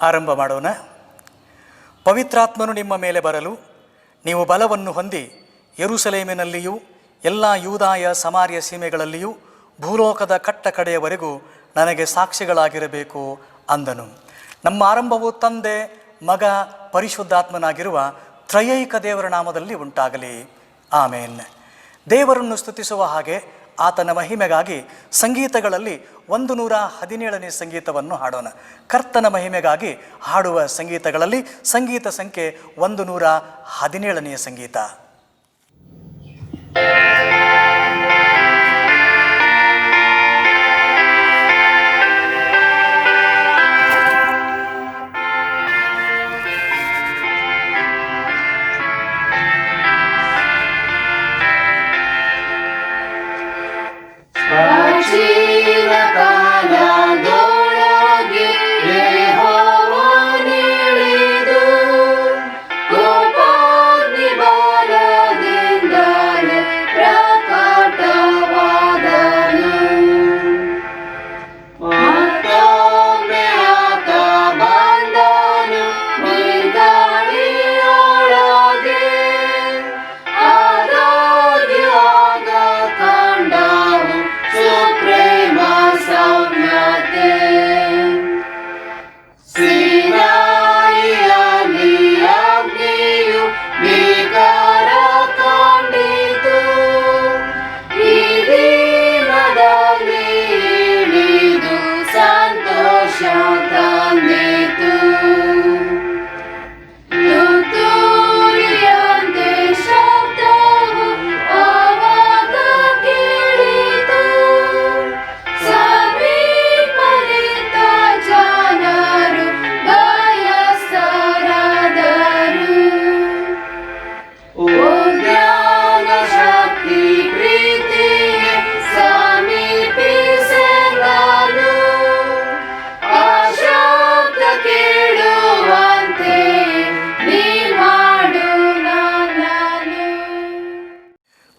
ಆರಂಭ ಮಾಡೋಣ. ಪವಿತ್ರಾತ್ಮನು ನಿಮ್ಮ ಮೇಲೆ ಬರಲು ನೀವು ಬಲವನ್ನು ಹೊಂದಿ ಯೆರೂಸಲೇಮಿನಲ್ಲಿಯೂ ಎಲ್ಲ ಯೂದಾಯ ಸಮಾರ್ಯ ಸೀಮೆಗಳಲ್ಲಿಯೂ ಭೂಲೋಕದ ಕಟ್ಟ ಕಡೆಯವರೆಗೂ ನನಗೆ ಸಾಕ್ಷಿಗಳಾಗಿರಬೇಕು ಅಂದನು. ನಮ್ಮ ಆರಂಭವು ತಂದೆ, ಮಗ, ಪರಿಶುದ್ಧಾತ್ಮನಾಗಿರುವ ತ್ರಯೈಕ ದೇವರ ನಾಮದಲ್ಲಿ ಉಂಟಾಗಲಿ. ಆಮೇನ್. ದೇವರನ್ನು ಸ್ತುತಿಸುವ ಹಾಗೆ ಆತನ ಮಹಿಮೆಗಾಗಿ ಸಂಗೀತಗಳಲ್ಲಿ 117ನೇ ಸಂಗೀತವನ್ನು ಹಾಡೋಣ. ಕರ್ತನ ಮಹಿಮೆಗಾಗಿ ಹಾಡುವ ಸಂಗೀತಗಳಲ್ಲಿ ಸಂಗೀತ ಸಂಖ್ಯೆ 117ನೇ ಸಂಗೀತ.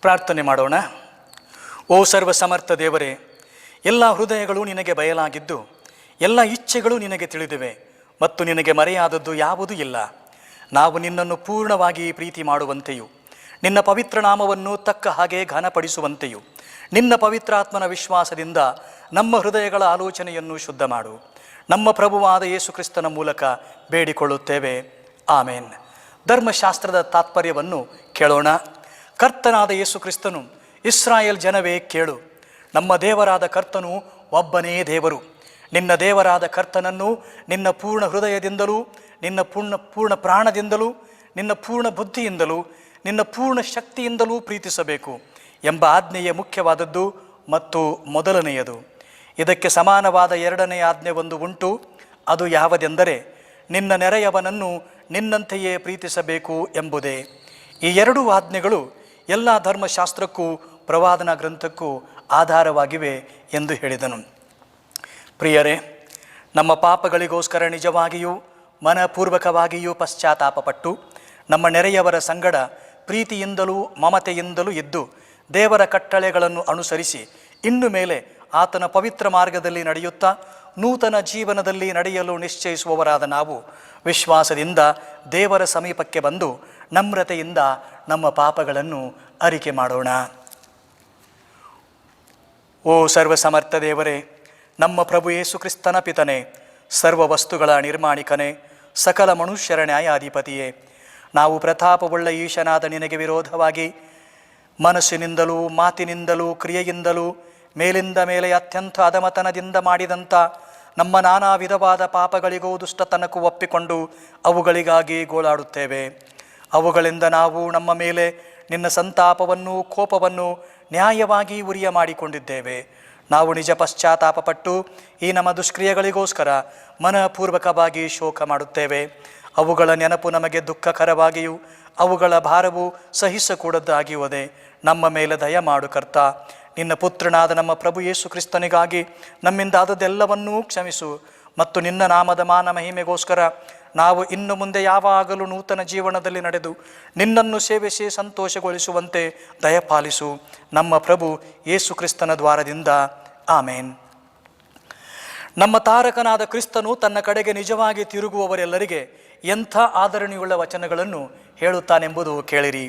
ಪ್ರಾರ್ಥನೆ ಮಾಡೋಣ. ಓ ಸರ್ವಸಮರ್ಥ ದೇವರೇ, ಎಲ್ಲ ಹೃದಯಗಳು ನಿನಗೆ ಬಯಲಾಗಿದ್ದು ಎಲ್ಲ ಇಚ್ಛೆಗಳು ನಿನಗೆ ತಿಳಿದಿವೆ ಮತ್ತು ನಿನಗೆ ಮರೆಯಾದದ್ದು ಯಾವುದೂ ಇಲ್ಲ. ನಾವು ನಿನ್ನನ್ನು ಪೂರ್ಣವಾಗಿ ಪ್ರೀತಿ ಮಾಡುವಂತೆಯೂ ನಿನ್ನ ಪವಿತ್ರ ನಾಮವನ್ನು ತಕ್ಕ ಹಾಗೆ ಘನಪಡಿಸುವಂತೆಯೂ ನಿನ್ನ ಪವಿತ್ರಾತ್ಮನ ವಿಶ್ವಾಸದಿಂದ ನಮ್ಮ ಹೃದಯಗಳ ಆಲೋಚನೆಯನ್ನು ಶುದ್ಧ ಮಾಡು. ನಮ್ಮ ಪ್ರಭುವಾದ ಯೇಸು ಕ್ರಿಸ್ತನ ಮೂಲಕ ಬೇಡಿಕೊಳ್ಳುತ್ತೇವೆ. ಆಮೇನ್. ಧರ್ಮಶಾಸ್ತ್ರದ ತಾತ್ಪರ್ಯವನ್ನು ಕೇಳೋಣ. ಕರ್ತನಾದ ಯೇಸು ಕ್ರಿಸ್ತನು, ಇಸ್ರಾಯೇಲ್ ಜನವೇ ಕೇಳು, ನಮ್ಮ ದೇವರಾದ ಕರ್ತನು ಒಬ್ಬನೇ ದೇವರು. ನಿನ್ನ ದೇವರಾದ ಕರ್ತನನ್ನು ನಿನ್ನ ಪೂರ್ಣ ಹೃದಯದಿಂದಲೂ ನಿನ್ನ ಪೂರ್ಣ ಪ್ರಾಣದಿಂದಲೂ ನಿನ್ನ ಪೂರ್ಣ ಬುದ್ಧಿಯಿಂದಲೂ ನಿನ್ನ ಪೂರ್ಣ ಶಕ್ತಿಯಿಂದಲೂ ಪ್ರೀತಿಸಬೇಕು ಎಂಬ ಆಜ್ಞೆಯೇ ಮುಖ್ಯವಾದದ್ದು ಮತ್ತು ಮೊದಲನೆಯದು. ಇದಕ್ಕೆ ಸಮಾನವಾದ ಎರಡನೆಯ ಆಜ್ಞೆ ಒಂದು ಉಂಟು. ಅದು ಯಾವುದೆಂದರೆ ನಿನ್ನ ನೆರೆಯವನನ್ನು ನಿನ್ನಂತೆಯೇ ಪ್ರೀತಿಸಬೇಕು ಎಂಬುದೇ. ಈ ಎರಡೂ ಆಜ್ಞೆಗಳು ಎಲ್ಲ ಧರ್ಮಶಾಸ್ತ್ರಕ್ಕೂ ಪ್ರವಾದನಾ ಗ್ರಂಥಕ್ಕೂ ಆಧಾರವಾಗಿವೆ ಎಂದು ಹೇಳಿದನು. ಪ್ರಿಯರೇ, ನಮ್ಮ ಪಾಪಗಳಿಗೋಸ್ಕರ ನಿಜವಾಗಿಯೂ ಮನಪೂರ್ವಕವಾಗಿಯೂ ಪಶ್ಚಾತ್ತಾಪಪಟ್ಟು ನಮ್ಮ ನೆರೆಯವರ ಸಂಗಡ ಪ್ರೀತಿಯಿಂದಲೂ ಮಮತೆಯಿಂದಲೂ ಇದ್ದು ದೇವರ ಕಟ್ಟಳೆಗಳನ್ನು ಅನುಸರಿಸಿ ಇನ್ನು ಮೇಲೆ ಆತನ ಪವಿತ್ರ ಮಾರ್ಗದಲ್ಲಿ ನಡೆಯುತ್ತಾ ನೂತನ ಜೀವನದಲ್ಲಿ ನಡೆಯಲು ನಿಶ್ಚಯಿಸುವವರಾದ ನಾವು ವಿಶ್ವಾಸದಿಂದ ದೇವರ ಸಮೀಪಕ್ಕೆ ಬಂದು ನಮ್ರತೆಯಿಂದ ನಮ್ಮ ಪಾಪಗಳನ್ನು ಅರಿಕೆ ಮಾಡೋಣ. ಓ ಸರ್ವಸಮರ್ಥ ದೇವರೇ, ನಮ್ಮ ಪ್ರಭು ಯೇಸು ಕ್ರಿಸ್ತನ ಪಿತನೇ, ಸರ್ವ ವಸ್ತುಗಳ ನಿರ್ಮಾಣಿಕನೇ, ಸಕಲ ಮನುಷ್ಯರ ನ್ಯಾಯಾಧಿಪತಿಯೇ, ನಾವು ಪ್ರತಾಪವುಳ್ಳ ಈಶನಾದ ನಿನಗೆ ವಿರೋಧವಾಗಿ ಮನಸ್ಸಿನಿಂದಲೂ ಮಾತಿನಿಂದಲೂ ಕ್ರಿಯೆಯಿಂದಲೂ ಮೇಲಿಂದ ಮೇಲೆ ಅತ್ಯಂತ ಅಧಮತನದಿಂದ ಮಾಡಿದಂಥ ನಮ್ಮ ನಾನಾ ವಿಧವಾದ ಪಾಪಗಳಿಗೂ ದುಷ್ಟತನಕ್ಕೂ ಒಪ್ಪಿಕೊಂಡು ಅವುಗಳಿಗಾಗಿ ಗೋಳಾಡುತ್ತೇವೆ. ಅವುಗಳಿಂದ ನಾವು ನಮ್ಮ ಮೇಲೆ ನಿನ್ನ ಸಂತಾಪವನ್ನು ಕೋಪವನ್ನು ನ್ಯಾಯವಾಗಿ ಉರಿಯ ಮಾಡಿಕೊಂಡಿದ್ದೇವೆ. ನಾವು ನಿಜ ಪಶ್ಚಾತ್ತಾಪಪಟ್ಟು ಈ ನಮ್ಮ ದುಷ್ಕ್ರಿಯೆಗಳಿಗೋಸ್ಕರ ಮನಪೂರ್ವಕವಾಗಿ ಶೋಕ ಮಾಡುತ್ತೇವೆ. ಅವುಗಳ ನೆನಪು ನಮಗೆ ದುಃಖಕರವಾಗಿಯೂ ಅವುಗಳ ಭಾರವು ಸಹಿಸಕೂಡದ್ದಾಗಿರುವುದೇ. ನಮ್ಮ ಮೇಲೆ ದಯಮಾಡು ಕರ್ತ. ನಿನ್ನ ಪುತ್ರನಾದ ನಮ್ಮ ಪ್ರಭು ಯೇಸು ಕ್ರಿಸ್ತನಿಗಾಗಿ ನಮ್ಮಿಂದಾದದ್ದೆಲ್ಲವನ್ನೂ ಕ್ಷಮಿಸು ಮತ್ತು ನಿನ್ನ ನಾಮದ ಮಾನ ಮಹಿಮೆಗೋಸ್ಕರ ನಾವು ಇನ್ನು ಮುಂದೆ ಯಾವಾಗಲೂ ನೂತನ ಜೀವನದಲ್ಲಿ ನಡೆದು ನಿನ್ನನ್ನು ಸೇವಿಸಿ ಸಂತೋಷಗೊಳಿಸುವಂತೆ ದಯಪಾಲಿಸು. ನಮ್ಮ ಪ್ರಭು ಯೇಸು ಕ್ರಿಸ್ತನ ದ್ವಾರದಿಂದ. ಆಮೇನ್. ನಮ್ಮ ತಾರಕನಾದ ಕ್ರಿಸ್ತನು ತನ್ನ ಕಡೆಗೆ ನಿಜವಾಗಿ ತಿರುಗುವವರೆಲ್ಲರಿಗೆ ಎಂಥ ಆದರಣೆಯುಳ್ಳ ವಚನಗಳನ್ನು ಹೇಳುತ್ತಾನೆಂಬುದು ಕೇಳಿರಿ.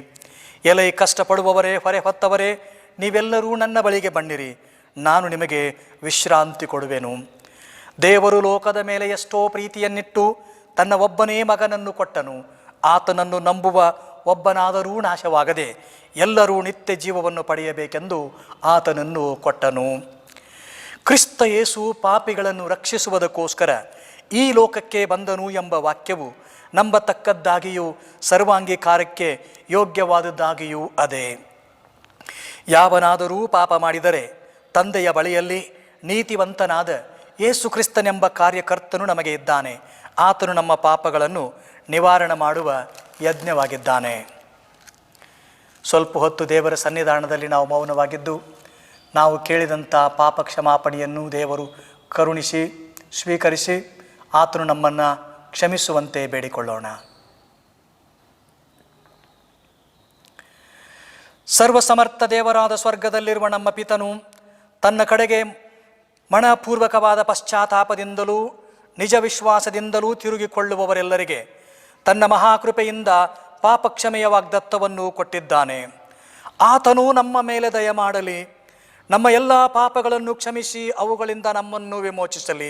ಎಲೈ ಕಷ್ಟಪಡುವವರೇ, ಹೊರೆ ಹೊತ್ತವರೇ, ನೀವೆಲ್ಲರೂ ನನ್ನ ಬಳಿಗೆ ಬನ್ನಿರಿ, ನಾನು ನಿಮಗೆ ವಿಶ್ರಾಂತಿ ಕೊಡುವೆನು. ದೇವರು ಲೋಕದ ಮೇಲೆ ಎಷ್ಟೋ ಪ್ರೀತಿಯನ್ನಿಟ್ಟು ತನ್ನ ಒಬ್ಬನೇ ಮಗನನ್ನು ಕೊಟ್ಟನು. ಆತನನ್ನು ನಂಬುವ ಒಬ್ಬನಾದರೂ ನಾಶವಾಗದೆ ಎಲ್ಲರೂ ನಿತ್ಯ ಜೀವವನ್ನು ಪಡೆಯಬೇಕೆಂದು ಆತನನ್ನು ಕೊಟ್ಟನು. ಕ್ರಿಸ್ತ ಯೇಸು ಪಾಪಿಗಳನ್ನು ರಕ್ಷಿಸುವುದಕ್ಕೋಸ್ಕರ ಈ ಲೋಕಕ್ಕೆ ಬಂದನು ಎಂಬ ವಾಕ್ಯವು ನಂಬತಕ್ಕದ್ದಾಗಿಯೂ ಸರ್ವಾಂಗೀಕಾರಕ್ಕೆ ಯೋಗ್ಯವಾದದ್ದಾಗಿಯೂ ಅದೇ. ಯಾವನಾದರೂ ಪಾಪ ಮಾಡಿದರೆ ತಂದೆಯ ಬಳಿಯಲ್ಲಿ ನೀತಿವಂತನಾದ ಯೇಸು ಕ್ರಿಸ್ತನೆಂಬ ಕಾರ್ಯಕರ್ತನು ನಮಗೆ ಇದ್ದಾನೆ. ಆತನು ನಮ್ಮ ಪಾಪಗಳನ್ನು ನಿವಾರಣೆ ಮಾಡುವ ಯಜ್ಞವಾಗಿದ್ದಾನೆ. ಸ್ವಲ್ಪ ಹೊತ್ತು ದೇವರ ಸನ್ನಿಧಾನದಲ್ಲಿ ನಾವು ಮೌನವಾಗಿದ್ದು ನಾವು ಕೇಳಿದಂಥ ಪಾಪ ಕ್ಷಮಾಪಣೆಯನ್ನು ದೇವರು ಕರುಣಿಸಿ ಸ್ವೀಕರಿಸಿ ಆತನು ನಮ್ಮನ್ನು ಕ್ಷಮಿಸುವಂತೆ ಬೇಡಿಕೊಳ್ಳೋಣ. ಸರ್ವಸಮರ್ಥ ದೇವರಾದ ಸ್ವರ್ಗದಲ್ಲಿರುವ ನಮ್ಮ ಪಿತನು ತನ್ನ ಕಡೆಗೆ ಮನಪೂರ್ವಕವಾದ ಪಶ್ಚಾತ್ತಾಪದಿಂದಲೂ ನಿಜ ವಿಶ್ವಾಸದಿಂದಲೂ ತಿರುಗಿಕೊಳ್ಳುವವರೆಲ್ಲರಿಗೆ ತನ್ನ ಮಹಾಕೃಪೆಯಿಂದ ಪಾಪಕ್ಷಮೆಯ ವಾಗ್ದತ್ತವನ್ನು ಕೊಟ್ಟಿದ್ದಾನೆ. ಆತನು ನಮ್ಮ ಮೇಲೆ ದಯ ಮಾಡಲಿ, ನಮ್ಮ ಎಲ್ಲ ಪಾಪಗಳನ್ನು ಕ್ಷಮಿಸಿ ಅವುಗಳಿಂದ ನಮ್ಮನ್ನು ವಿಮೋಚಿಸಲಿ,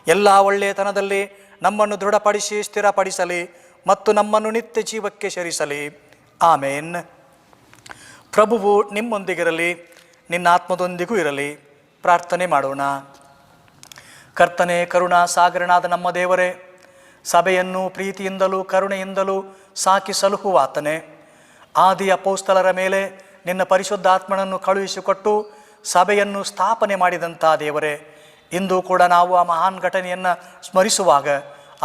ಎಲ್ಲ ಒಳ್ಳೆಯತನದಲ್ಲಿ ನಮ್ಮನ್ನು ದೃಢಪಡಿಸಿ ಸ್ಥಿರಪಡಿಸಲಿ ಮತ್ತು ನಮ್ಮನ್ನು ನಿತ್ಯ ಜೀವಕ್ಕೆ ಸೇರಿಸಲಿ. ಆಮೇನ್. ಪ್ರಭುವು ನಿಮ್ಮೊಂದಿಗಿರಲಿ, ನಿನ್ನ ಆತ್ಮದೊಂದಿಗೂ ಇರಲಿ. ಪ್ರಾರ್ಥನೆ ಮಾಡೋಣ. ಕರ್ತನೇ, ಕರುಣಾ ಸಾಗರನಾದ ನಮ್ಮ ದೇವರೇ, ಸಭೆಯನ್ನು ಪ್ರೀತಿಯಿಂದಲೂ ಕರುಣೆಯಿಂದಲೂ ಸಾಕಿ ಸಲಹುವಾತನೇ, ಆದಿ ಅಪೊಸ್ತಲರ ಮೇಲೆ ನಿನ್ನ ಪರಿಶುದ್ಧಾತ್ಮನನ್ನು ಕಳುಹಿಸಿಕೊಟ್ಟು ಸಭೆಯನ್ನು ಸ್ಥಾಪನೆ ಮಾಡಿದಂಥ ದೇವರೇ, ಇಂದು ಕೂಡ ನಾವು ಆ ಮಹಾನ್ ಘಟನೆಯನ್ನು ಸ್ಮರಿಸುವಾಗ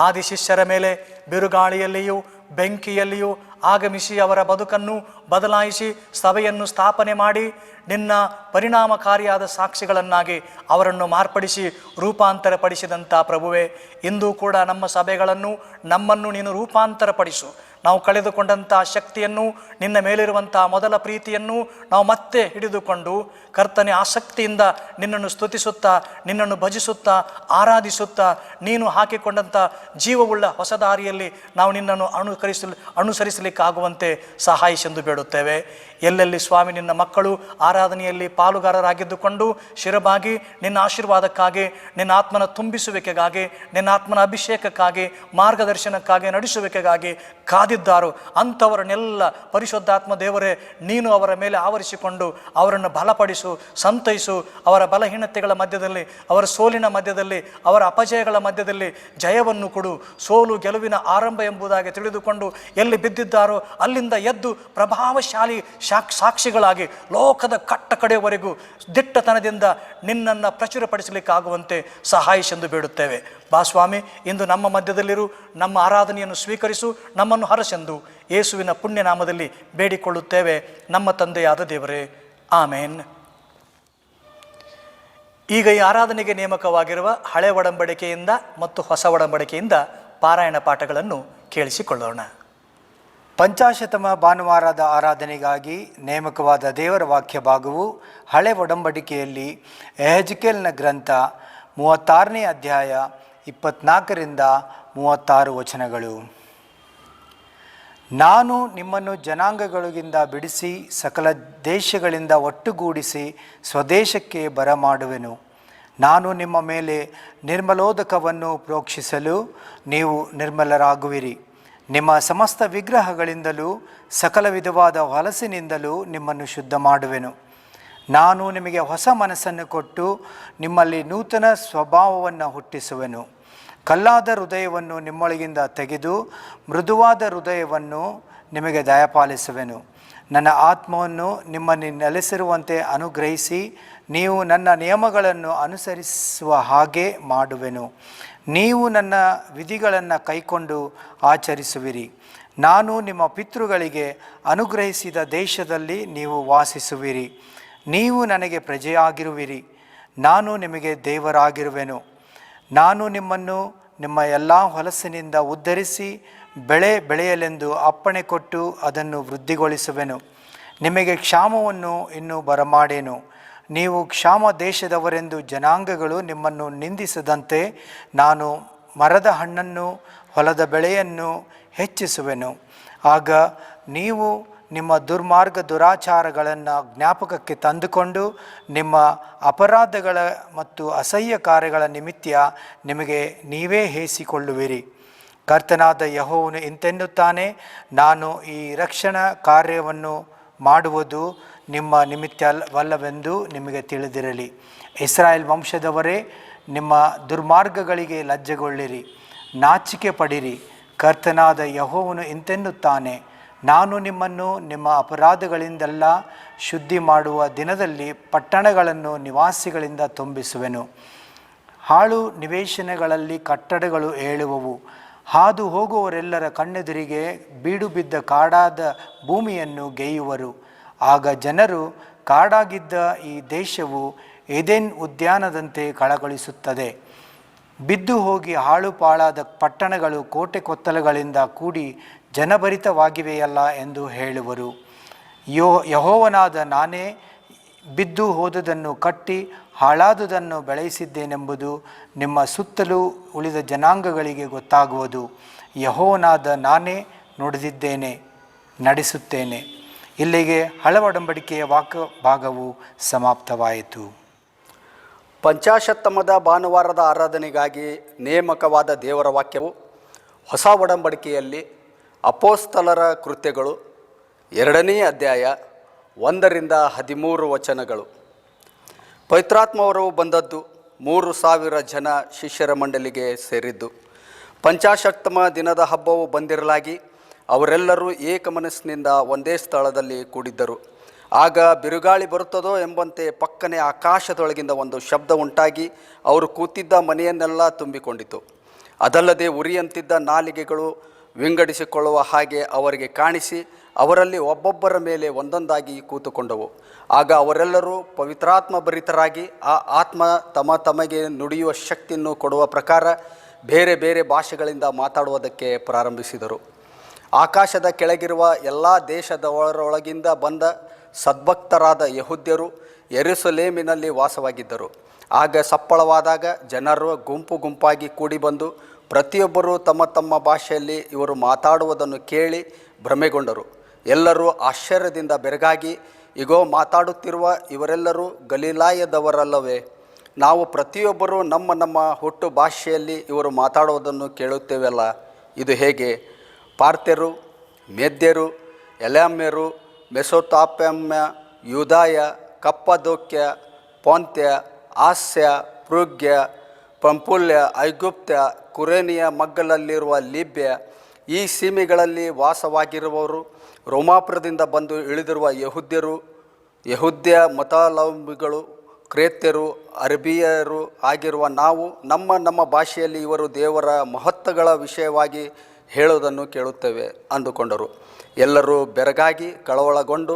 ಆದಿ ಶಿಷ್ಯರ ಮೇಲೆ ಬಿರುಗಾಳಿಯಲ್ಲಿಯೂ ಬೆಂಕಿಯಲ್ಲಿಯೂ ಆಗಮಿಸಿ ಅವರ ಬದುಕನ್ನು ಬದಲಾಯಿಸಿ ಸಭೆಯನ್ನು ಸ್ಥಾಪನೆ ಮಾಡಿ ನಿನ್ನ ಪರಿಣಾಮಕಾರಿಯಾದ ಸಾಕ್ಷಿಗಳನ್ನಾಗಿ ಅವರನ್ನು ಮಾರ್ಪಡಿಸಿ ರೂಪಾಂತರಪಡಿಸಿದಂಥ ಪ್ರಭುವೇ, ಇಂದು ಕೂಡ ನಮ್ಮ ಸಭೆಗಳನ್ನು ನಮ್ಮನ್ನು ನೀನು ರೂಪಾಂತರಪಡಿಸು. ನಾವು ಕಳೆದುಕೊಂಡಂಥ ಶಕ್ತಿಯನ್ನು, ನಿನ್ನ ಮೇಲಿರುವಂಥ ಮೊದಲ ಪ್ರೀತಿಯನ್ನು ನಾವು ಮತ್ತೆ ಹಿಡಿದುಕೊಂಡು ಕರ್ತನೆ ಆಸಕ್ತಿಯಿಂದ ನಿನ್ನನ್ನು ಸ್ತುತಿಸುತ್ತಾ, ನಿನ್ನನ್ನು ಭಜಿಸುತ್ತಾ, ಆರಾಧಿಸುತ್ತಾ, ನೀನು ಹಾಕಿಕೊಂಡಂಥ ಜೀವವುಳ್ಳ ಹೊಸ ದಾರಿಯಲ್ಲಿ ನಾವು ನಿನ್ನನ್ನು ಅನುಸರಿಸಲಿಕ್ಕಾಗುವಂತೆ ಸಹಾಯಿಸೆಂದು ಬೇಡುತ್ತೇವೆ. ಎಲ್ಲೆಲ್ಲಿ ಸ್ವಾಮಿ ನಿನ್ನ ಮಕ್ಕಳು ಆರಾಧನೆಯಲ್ಲಿ ಪಾಲುಗಾರರಾಗಿದ್ದುಕೊಂಡು ಶಿರಬಾಗಿ ನಿನ್ನ ಆಶೀರ್ವಾದಕ್ಕಾಗಿ, ನಿನ್ನ ಆತ್ಮನ ತುಂಬಿಸುವಿಕೆಗಾಗಿ, ನಿನ್ನ ಆತ್ಮನ ಅಭಿಷೇಕಕ್ಕಾಗಿ, ಮಾರ್ಗದರ್ಶನಕ್ಕಾಗಿ, ನಡೆಸುವಿಕೆಗಾಗಿ ಕಾದಿದ್ದಾರೋ ಅಂಥವರನ್ನೆಲ್ಲ ಪರಿಶುದ್ಧಾತ್ಮ ದೇವರೇ ನೀನು ಅವರ ಮೇಲೆ ಆವರಿಸಿಕೊಂಡು ಅವರನ್ನು ಬಲಪಡಿಸು, ಸಂತೈಸು. ಅವರ ಬಲಹೀನತೆಗಳ ಮಧ್ಯದಲ್ಲಿ, ಅವರ ಸೋಲಿನ ಮಧ್ಯದಲ್ಲಿ, ಅವರ ಅಪಜಯಗಳ ಮಧ್ಯದಲ್ಲಿ ಜಯವನ್ನು ಕೊಡು. ಸೋಲು ಗೆಲುವಿನ ಆರಂಭ ಎಂಬುದಾಗಿ ತಿಳಿದುಕೊಂಡು ಎಲ್ಲಿ ಬಿದ್ದಿದ್ದಾರೋ ಅಲ್ಲಿಂದ ಎದ್ದು ಪ್ರಭಾವಶಾಲಿ ಸಾಕ್ಷಿಗಳಾಗಿ ಲೋಕದ ಕಟ್ಟ ಕಡೆಯವರೆಗೂ ದಿಟ್ಟತನದಿಂದ ನಿನ್ನನ್ನು ಪ್ರಚುರಪಡಿಸಲಿಕ್ಕಾಗುವಂತೆ ಸಹಾಯಿಸೆಂದು ಬೇಡುತ್ತೇವೆ. ಬಾ ಸ್ವಾಮಿ, ಇಂದು ನಮ್ಮ ಮಧ್ಯದಲ್ಲಿರು, ನಮ್ಮ ಆರಾಧನೆಯನ್ನು ಸ್ವೀಕರಿಸು, ನಮ್ಮನ್ನು ಹರಸೆಂದು ಯೇಸುವಿನ ಪುಣ್ಯನಾಮದಲ್ಲಿ ಬೇಡಿಕೊಳ್ಳುತ್ತೇವೆ ನಮ್ಮ ತಂದೆಯಾದ ದೇವರೇ, ಆಮೇನ್. ಈಗ ಈ ಆರಾಧನೆಗೆ ನೇಮಕವಾಗಿರುವ ಹಳೆ ಒಡಂಬಡಿಕೆಯಿಂದ ಮತ್ತು ಹೊಸ ಒಡಂಬಡಿಕೆಯಿಂದ ಪಾರಾಯಣ ಪಾಠಗಳನ್ನು ಕೇಳಿಸಿಕೊಳ್ಳೋಣ. ಪಂಚಾಶತಮ ಭಾನುವಾರದ ಆರಾಧನೆಗಾಗಿ ನೇಮಕವಾದ ದೇವರ ವಾಕ್ಯ ಭಾಗವು ಹಳೆ ಒಡಂಬಡಿಕೆಯಲ್ಲಿ ಎಹೆಜ್ಕೇಲನ ಗ್ರಂಥ 36ನೇ ಅಧ್ಯಾಯ 24ರಿಂದ 36 ವಚನಗಳು. ನಾನು ನಿಮ್ಮನ್ನು ಜನಾಂಗಗಳಿಂದ ಬಿಡಿಸಿ ಸಕಲ ದೇಶಗಳಿಂದ ಒಟ್ಟುಗೂಡಿಸಿ ಸ್ವದೇಶಕ್ಕೆ ಬರಮಾಡುವೆನು. ನಾನು ನಿಮ್ಮ ಮೇಲೆ ನಿರ್ಮಲೋದಕವನ್ನು ಪ್ರೋಕ್ಷಿಸಲು ನೀವು ನಿರ್ಮಲರಾಗುವಿರಿ. ನಿಮ್ಮ ಸಮಸ್ತ ವಿಗ್ರಹಗಳಿಂದಲೂ ಸಕಲ ವಿಧವಾದ ಹೊಲಸಿನಿಂದಲೂ ನಿಮ್ಮನ್ನು ಶುದ್ಧ ಮಾಡುವೆನು. ನಾನು ನಿಮಗೆ ಹೊಸ ಮನಸ್ಸನ್ನು ಕೊಟ್ಟು ನಿಮ್ಮಲ್ಲಿ ನೂತನ ಸ್ವಭಾವವನ್ನು ಹುಟ್ಟಿಸುವೆನು. ಕಲ್ಲಾದ ಹೃದಯವನ್ನು ನಿಮ್ಮೊಳಗಿಂದ ತೆಗೆದು ಮೃದುವಾದ ಹೃದಯವನ್ನು ನಿಮಗೆ ದಯಪಾಲಿಸುವೆನು. ನನ್ನ ಆತ್ಮವನ್ನು ನಿಮ್ಮನ್ನು ನೆಲೆಸಿರುವಂತೆ ಅನುಗ್ರಹಿಸಿ ನೀವು ನನ್ನ ನಿಯಮಗಳನ್ನು ಅನುಸರಿಸುವ ಹಾಗೆ ಮಾಡುವೆನು. ನೀವು ನನ್ನ ವಿಧಿಗಳನ್ನು ಕೈಕೊಂಡು ಆಚರಿಸುವಿರಿ. ನಾನು ನಿಮ್ಮ ಪಿತೃಗಳಿಗೆ ಅನುಗ್ರಹಿಸಿದ ದೇಶದಲ್ಲಿ ನೀವು ವಾಸಿಸುವಿರಿ. ನೀವು ನನಗೆ ಪ್ರಜೆಯಾಗಿರುವಿರಿ, ನಾನು ನಿಮಗೆ ದೇವರಾಗಿರುವೆನು. ನಾನು ನಿಮ್ಮನ್ನು ನಿಮ್ಮ ಎಲ್ಲ ಹೊಲಸಿನಿಂದ ಉದ್ಧರಿಸಿ ಬೆಳೆ ಬೆಳೆಯಲೆಂದು ಅಪ್ಪಣೆ ಕೊಟ್ಟು ಅದನ್ನು ವೃದ್ಧಿಗೊಳಿಸುವೆನು. ನಿಮಗೆ ಕ್ಷಾಮವನ್ನು ಇನ್ನೂ ಬರಮಾಡೇನು. ನೀವು ಕ್ಷಾಮ ದೇಶದವರೆಂದು ಜನಾಂಗಗಳು ನಿಮ್ಮನ್ನು ನಿಂದಿಸದಂತೆ ನಾನು ಮರದ ಹಣ್ಣನ್ನು ಹೊಲದ ಬೆಳೆಯನ್ನು ಹೆಚ್ಚಿಸುವೆನು. ಆಗ ನೀವು ನಿಮ್ಮ ದುರ್ಮಾರ್ಗ ದುರಾಚಾರಗಳನ್ನು ಜ್ಞಾಪಕಕ್ಕೆ ತಂದುಕೊಂಡು ನಿಮ್ಮ ಅಪರಾಧಗಳ ಮತ್ತು ಅಸಹ್ಯ ಕಾರ್ಯಗಳ ನಿಮಿತ್ತ ನಿಮಗೆ ನೀವೇ ಹೇಸಿಕೊಳ್ಳುವಿರಿ. ಕರ್ತನಾದ ಯೆಹೋವನು ಇಂತೆನ್ನುತ್ತಾನೆ, ನಾನು ಈ ರಕ್ಷಣಾ ಕಾರ್ಯವನ್ನು ಮಾಡುವುದು ನಿಮ್ಮ ನಿಮಿತ್ತವಲ್ಲವೆಂದು ನಿಮಗೆ ತಿಳಿದಿರಲಿ. ಇಸ್ರಾಯೇಲ್ ವಂಶದವರೇ, ನಿಮ್ಮ ದುರ್ಮಾರ್ಗಗಳಿಗೆ ಲಜ್ಜೆಗೊಳ್ಳಿರಿ, ನಾಚಿಕೆ ಪಡಿರಿ. ಕರ್ತನಾದ ಯೆಹೋವನು ಇಂತೆನ್ನುತ್ತಾನೆ, ನಾನು ನಿಮ್ಮನ್ನು ನಿಮ್ಮ ಅಪರಾಧಗಳಿಂದೆಲ್ಲ ಶುದ್ಧಿ ಮಾಡುವ ದಿನದಲ್ಲಿ ಪಟ್ಟಣಗಳನ್ನು ನಿವಾಸಿಗಳಿಂದ ತುಂಬಿಸುವೆನು. ಹಾಳು ನಿವೇಶನಗಳಲ್ಲಿ ಕಟ್ಟಡಗಳು ಏಳುವವು. ಹಾದು ಹೋಗುವವರೆಲ್ಲರ ಕಣ್ಣೆದುರಿಗೆ ಬೀಡು ಬಿದ್ದ ಕಾಡಾದ ಭೂಮಿಯನ್ನು ಗೆಯ್ಯುವರು. ಆಗ ಜನರು, ಕಾಡಾಗಿದ್ದ ಈ ದೇಶವು ಏದೆನ್ ಉದ್ಯಾನದಂತೆ ಕಳಕಳಿಸುತ್ತದೆ. ಬಿದ್ದು ಹೋಗಿ ಹಾಳು ಪಾಳಾದ ಪಟ್ಟಣಗಳು ಕೋಟೆ ಕೊತ್ತಲಗಳಿಂದ ಕೂಡಿ ಜನಭರಿತವಾಗಿವೆಯಲ್ಲ ಎಂದು ಹೇಳುವರು. ಯೆಹೋವನಾದ ನಾನೇ ಬಿದ್ದು ಹೋದುದನ್ನು ಕಟ್ಟಿ ಹಾಳಾದುದನ್ನು ಬೆಳೆಸಿದ್ದೇನೆಂಬುದು ನಿಮ್ಮ ಸುತ್ತಲೂ ಉಳಿದ ಜನಾಂಗಗಳಿಗೆ ಗೊತ್ತಾಗುವುದು. ಯೆಹೋವನಾದ ನಾನೇ ನುಡಿದಿದ್ದೇನೆ, ನಡೆಸುತ್ತೇನೆ. ಇಲ್ಲಿಗೆ ಹಳೆ ಒಡಂಬಡಿಕೆಯ ಭಾಗವು ಸಮಾಪ್ತವಾಯಿತು. ಪಂಚಾಶತ್ತಮದ ಭಾನುವಾರದ ಆರಾಧನೆಗಾಗಿ ನೇಮಕವಾದ ದೇವರ ವಾಕ್ಯವು ಹೊಸ ಒಡಂಬಡಿಕೆಯಲ್ಲಿ ಅಪೋಸ್ತಲರ ಕೃತ್ಯಗಳು 2ನೇ ಅಧ್ಯಾಯ 1-13 ವಚನಗಳು. ಪವಿತ್ರಾತ್ಮವರು ಬಂದದ್ದು 3,000 ಜನ ಶಿಷ್ಯರ ಮಂಡಲಿಗೆ ಸೇರಿದ್ದು. ಪಂಚಾಶತ್ತಮ ದಿನದ ಹಬ್ಬವು ಬಂದಿರಲಾಗಿ ಅವರೆಲ್ಲರೂ ಏಕಮನಸ್ಸಿನಿಂದ ಒಂದೇ ಸ್ಥಳದಲ್ಲಿ ಕೂಡಿದ್ದರು. ಆಗ ಬಿರುಗಾಳಿ ಬರುತ್ತದೋ ಎಂಬಂತೆ ಪಕ್ಕನೆ ಆಕಾಶದೊಳಗಿಂದ ಒಂದು ಶಬ್ದ ಉಂಟಾಗಿ ಅವರು ಕೂತಿದ್ದ ಮನೆಯನ್ನೆಲ್ಲ ತುಂಬಿಕೊಂಡಿತು. ಅದಲ್ಲದೆ ಉರಿಯಂತಿದ್ದ ನಾಲಿಗೆಗಳು ವಿಂಗಡಿಸಿಕೊಳ್ಳುವ ಹಾಗೆ ಅವರಿಗೆ ಕಾಣಿಸಿ ಅವರಲ್ಲಿ ಒಬ್ಬೊಬ್ಬರ ಮೇಲೆ ಒಂದೊಂದಾಗಿ ಕೂತುಕೊಂಡವು. ಆಗ ಅವರೆಲ್ಲರೂ ಪವಿತ್ರಾತ್ಮ ಭರಿತರಾಗಿ ಆ ಆತ್ಮ ತಮಗೆ ನುಡಿಯುವ ಶಕ್ತಿಯನ್ನು ಕೊಡುವ ಪ್ರಕಾರ ಬೇರೆ ಬೇರೆ ಭಾಷೆಗಳಿಂದ ಮಾತಾಡುವುದಕ್ಕೆ ಪ್ರಾರಂಭಿಸಿದರು. ಆಕಾಶದ ಕೆಳಗಿರುವ ಎಲ್ಲ ದೇಶದವರೊಳಗಿಂದ ಬಂದ ಸದ್ಭಕ್ತರಾದ ಯೆಹೂದ್ಯರು ಯೆರೂಸಲೇಮಿನಲ್ಲಿ ವಾಸವಾಗಿದ್ದರು. ಆಗ ಸಪ್ಪಳವಾದಾಗ ಜನರು ಗುಂಪು ಗುಂಪಾಗಿ ಕೂಡಿ ಬಂದು ಪ್ರತಿಯೊಬ್ಬರೂ ತಮ್ಮ ತಮ್ಮ ಭಾಷೆಯಲ್ಲಿ ಇವರು ಮಾತಾಡುವುದನ್ನು ಕೇಳಿ ಭ್ರಮೆಗೊಂಡರು. ಎಲ್ಲರೂ ಆಶ್ಚರ್ಯದಿಂದ ಬೆರಗಾಗಿ, ಇಗೋ, ಮಾತಾಡುತ್ತಿರುವ ಇವರೆಲ್ಲರೂ ಗಲಿಲಾಯದವರಲ್ಲವೇ? ನಾವು ಪ್ರತಿಯೊಬ್ಬರೂ ನಮ್ಮ ನಮ್ಮ ಹುಟ್ಟು ಭಾಷೆಯಲ್ಲಿ ಇವರು ಮಾತಾಡುವುದನ್ನು ಕೇಳುತ್ತೇವಲ್ಲ, ಇದು ಹೇಗೆ? ಪಾರ್ಥ್ಯರು, ಮೇದ್ಯರು, ಎಲಾಮ್ಯರು, ಮೆಸೊತಾಪ್ಯಮ್ಯ, ಯೂದಾಯ, ಕಪ್ಪದೋಕ್ಯ, ಪೊಂತ್ಯ, ಆಸ್ಯ, ಪೃಗ್ಯ, ಪಂಪುಲ್ಯ, ಐಗುಪ್ತ್ಯ, ಕುರೇನಿಯ ಮಗ್ಗಲಲ್ಲಿರುವ ಲಿಬ್ಯ, ಈ ಸೀಮೆಗಳಲ್ಲಿ ವಾಸವಾಗಿರುವವರು, ರೋಮಾಪುರದಿಂದ ಬಂದು ಇಳಿದಿರುವ ಯೆಹೂದ್ಯರು, ಯೆಹೂದ್ಯ ಮತಾವಲಂಬಿಗಳು, ಕ್ರೇತ್ಯರು, ಅರಬಿಯರು ಆಗಿರುವ ನಾವು ನಮ್ಮ ನಮ್ಮ ಭಾಷೆಯಲ್ಲಿ ಇವರು ದೇವರ ಮಹತ್ವಗಳ ವಿಷಯವಾಗಿ ಹೇಳುವುದನ್ನು ಕೇಳುತ್ತೇವೆ ಅಂದುಕೊಂಡರು. ಎಲ್ಲರೂ ಬೆರಗಾಗಿ ಕಳವಳಗೊಂಡು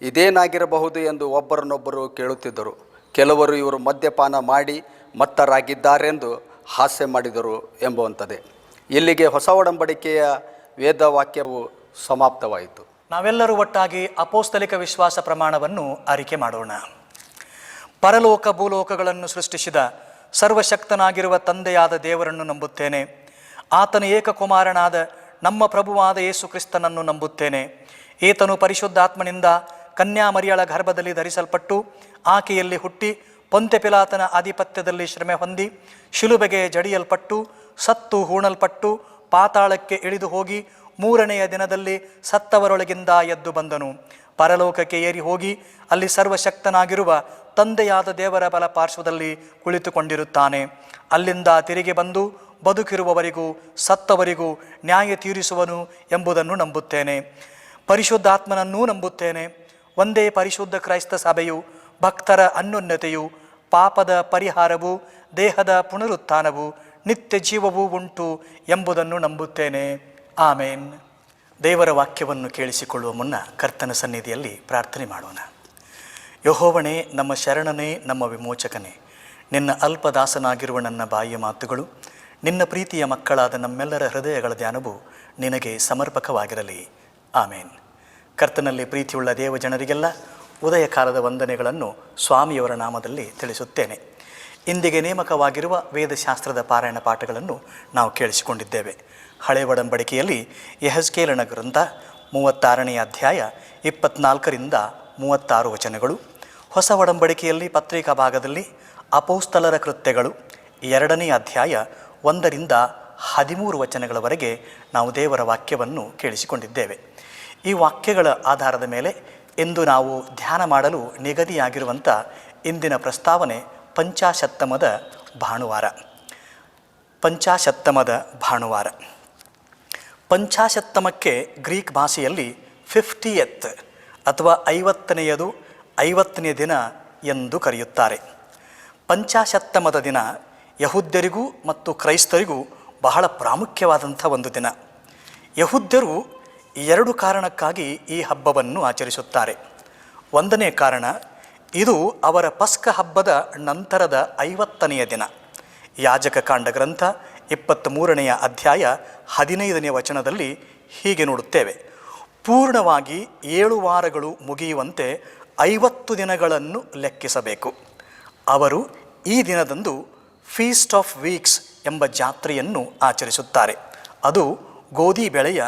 ಇದೇನಾಗಿರಬಹುದು ಎಂದು ಒಬ್ಬರನ್ನೊಬ್ಬರು ಕೇಳುತ್ತಿದ್ದರು. ಕೆಲವರು ಇವರು ಮದ್ಯಪಾನ ಮಾಡಿ ಮತ್ತರಾಗಿದ್ದಾರೆಂದು ಹಾಸ್ಯ ಮಾಡಿದರು ಎಂಬುವಂಥದ್ದೇ. ಇಲ್ಲಿಗೆ ಹೊಸ ಒಡಂಬಡಿಕೆಯ ವೇದವಾಕ್ಯವು ಸಮಾಪ್ತವಾಯಿತು. ನಾವೆಲ್ಲರೂ ಒಟ್ಟಾಗಿ ಅಪೋಸ್ತಲಿಕ ವಿಶ್ವಾಸ ಪ್ರಮಾಣವನ್ನು ಅರಿಕೆ ಮಾಡೋಣ. ಪರಲೋಕ ಭೂಲೋಕಗಳನ್ನು ಸೃಷ್ಟಿಸಿದ ಸರ್ವಶಕ್ತನಾಗಿರುವ ತಂದೆಯಾದ ದೇವರನ್ನು ನಂಬುತ್ತೇನೆ. ಆತನ ಏಕಕುಮಾರನಾದ ನಮ್ಮ ಪ್ರಭುವಾದ ಯೇಸು ಕ್ರಿಸ್ತನನ್ನು ನಂಬುತ್ತೇನೆ. ಈತನು ಪರಿಶುದ್ಧಾತ್ಮನಿಂದ ಕನ್ಯಾಮರಿಯಳ ಗರ್ಭದಲ್ಲಿ ಧರಿಸಲ್ಪಟ್ಟು ಆಕೆಯಲ್ಲಿ ಹುಟ್ಟಿ ಪೊಂತ್ಯ ಪಿಲಾತನ ಆಧಿಪತ್ಯದಲ್ಲಿ ಶ್ರಮೆ ಹೊಂದಿ ಶಿಲುಬೆಗೆ ಜಡಿಯಲ್ಪಟ್ಟು ಸತ್ತು ಹೂಣಲ್ಪಟ್ಟು ಪಾತಾಳಕ್ಕೆ ಇಳಿದು ಹೋಗಿ 3ನೆಯ ದಿನದಲ್ಲಿ ಸತ್ತವರೊಳಗಿಂದ ಎದ್ದು ಬಂದನು. ಪರಲೋಕಕ್ಕೆ ಏರಿ ಹೋಗಿ ಅಲ್ಲಿ ಸರ್ವಶಕ್ತನಾಗಿರುವ ತಂದೆಯಾದ ದೇವರ ಬಲ ಪಾರ್ಶ್ವದಲ್ಲಿ ಕುಳಿತುಕೊಂಡಿರುತ್ತಾನೆ. ಅಲ್ಲಿಂದ ತಿರುಗಿ ಬಂದು ಬದುಕಿರುವವರಿಗೂ ಸತ್ತವರಿಗೂ ನ್ಯಾಯ ತೀರಿಸುವನು ಎಂಬುದನ್ನು ನಂಬುತ್ತೇನೆ. ಪರಿಶುದ್ಧಾತ್ಮನನ್ನೂ ನಂಬುತ್ತೇನೆ. ಒಂದೇ ಪರಿಶುದ್ಧ ಕ್ರೈಸ್ತ ಸಭೆಯು, ಭಕ್ತರ ಅನ್ಯೋನ್ಯತೆಯು, ಪಾಪದ ಪರಿಹಾರವು, ದೇಹದ ಪುನರುತ್ಥಾನವು, ನಿತ್ಯ ಜೀವವೂ ಉಂಟು ಎಂಬುದನ್ನು ನಂಬುತ್ತೇನೆ. ಆಮೇನ್. ದೇವರ ವಾಕ್ಯವನ್ನು ಕೇಳಿಸಿಕೊಳ್ಳುವ ಮುನ್ನ ಕರ್ತನ ಸನ್ನಿಧಿಯಲ್ಲಿ ಪ್ರಾರ್ಥನೆ ಮಾಡೋಣ. ಯೆಹೋವನೇ, ನಮ್ಮ ಶರಣನೇ, ನಮ್ಮ ವಿಮೋಚಕನೇ, ನಿನ್ನ ಅಲ್ಪದಾಸನಾಗಿರುವ ನನ್ನ ಬಾಯಿಯ ಮಾತುಗಳು, ನಿನ್ನ ಪ್ರೀತಿಯ ಮಕ್ಕಳಾದ ನಮ್ಮೆಲ್ಲರ ಹೃದಯಗಳ ಧ್ಯಾನವು ನಿನಗೆ ಸಮರ್ಪಕವಾಗಿರಲಿ. ಆಮೇನ್. ಕರ್ತನಲ್ಲಿ ಪ್ರೀತಿಯುಳ್ಳ ದೇವ ಜನರಿಗೆಲ್ಲ ಉದಯಕಾಲದ ವಂದನೆಗಳನ್ನು ಸ್ವಾಮಿಯವರ ನಾಮದಲ್ಲಿ ತಿಳಿಸುತ್ತೇನೆ. ಇಂದಿಗೆ ನೇಮಕವಾಗಿರುವ ವೇದಶಾಸ್ತ್ರದ ಪಾರಾಯಣ ಪಾಠಗಳನ್ನು ನಾವು ಕೇಳಿಸಿಕೊಂಡಿದ್ದೇವೆ. ಹಳೆ ಒಡಂಬಡಿಕೆಯಲ್ಲಿ ಯೆಹೆಜ್ಕೇಲನ ಗ್ರಂಥ 36ನೇ ಅಧ್ಯಾಯ 24ರಿಂದ 36 ವಚನಗಳು, ಹೊಸ ಒಡಂಬಡಿಕೆಯಲ್ಲಿ ಪತ್ರಿಕಾ ಭಾಗದಲ್ಲಿ ಅಪೊಸ್ತಲರ ಕೃತ್ಯಗಳು 2ನೇ ಅಧ್ಯಾಯ 1ರಿಂದ 13 ವಚನಗಳವರೆಗೆ ನಾವು ದೇವರ ವಾಕ್ಯವನ್ನು ಕೇಳಿಸಿಕೊಂಡಿದ್ದೇವೆ. ಈ ವಾಕ್ಯಗಳ ಆಧಾರದ ಮೇಲೆ ಇಂದು ನಾವು ಧ್ಯಾನ ಮಾಡಲು ನಿಗದಿಯಾಗಿರುವಂಥ ಇಂದಿನ ಪ್ರಸ್ತಾವನೆ ಪಂಚಾಶತ್ತಮದ ಭಾನುವಾರ. ಪಂಚಾಶತ್ತಮದ ಭಾನುವಾರ. ಪಂಚಾಶತ್ತಮಕ್ಕೆ ಗ್ರೀಕ್ ಭಾಷೆಯಲ್ಲಿ 50th ಅಥವಾ 50ನೇಯದು 50ನೇ ದಿನ ಎಂದು ಕರೆಯುತ್ತಾರೆ. ಪಂಚಾಶತ್ತಮದ ದಿನ ಯಹೂದ್ಯರಿಗೂ ಮತ್ತು ಕ್ರೈಸ್ತರಿಗೂ ಬಹಳ ಪ್ರಾಮುಖ್ಯವಾದಂಥ ಒಂದು ದಿನ. ಯಹೂದ್ಯರು 2 ಕಾರಣಕ್ಕಾಗಿ ಈ ಹಬ್ಬವನ್ನು ಆಚರಿಸುತ್ತಾರೆ. 1ನೇ ಕಾರಣ, ಇದು ಅವರ ಪಸ್ಕ ಹಬ್ಬದ ನಂತರದ 50ನೆಯ ದಿನ. ಯಾಜಕ ಕಾಂಡ ಗ್ರಂಥ 23ನೇ ಅಧ್ಯಾಯ 15ನೇ ವಚನದಲ್ಲಿ ಹೀಗೆ ನೋಡುತ್ತೇವೆ: ಪೂರ್ಣವಾಗಿ 7 ವಾರಗಳು ಮುಗಿಯುವಂತೆ 50 ದಿನಗಳನ್ನು ಲೆಕ್ಕಿಸಬೇಕು. ಅವರು ಈ ದಿನದಂದು ಫೀಸ್ಟ್ ಆಫ್ ವೀಕ್ಸ್ ಎಂಬ ಜಾತ್ರೆಯನ್ನು ಆಚರಿಸುತ್ತಾರೆ. ಅದು ಗೋಧಿ ಬೆಳೆಯ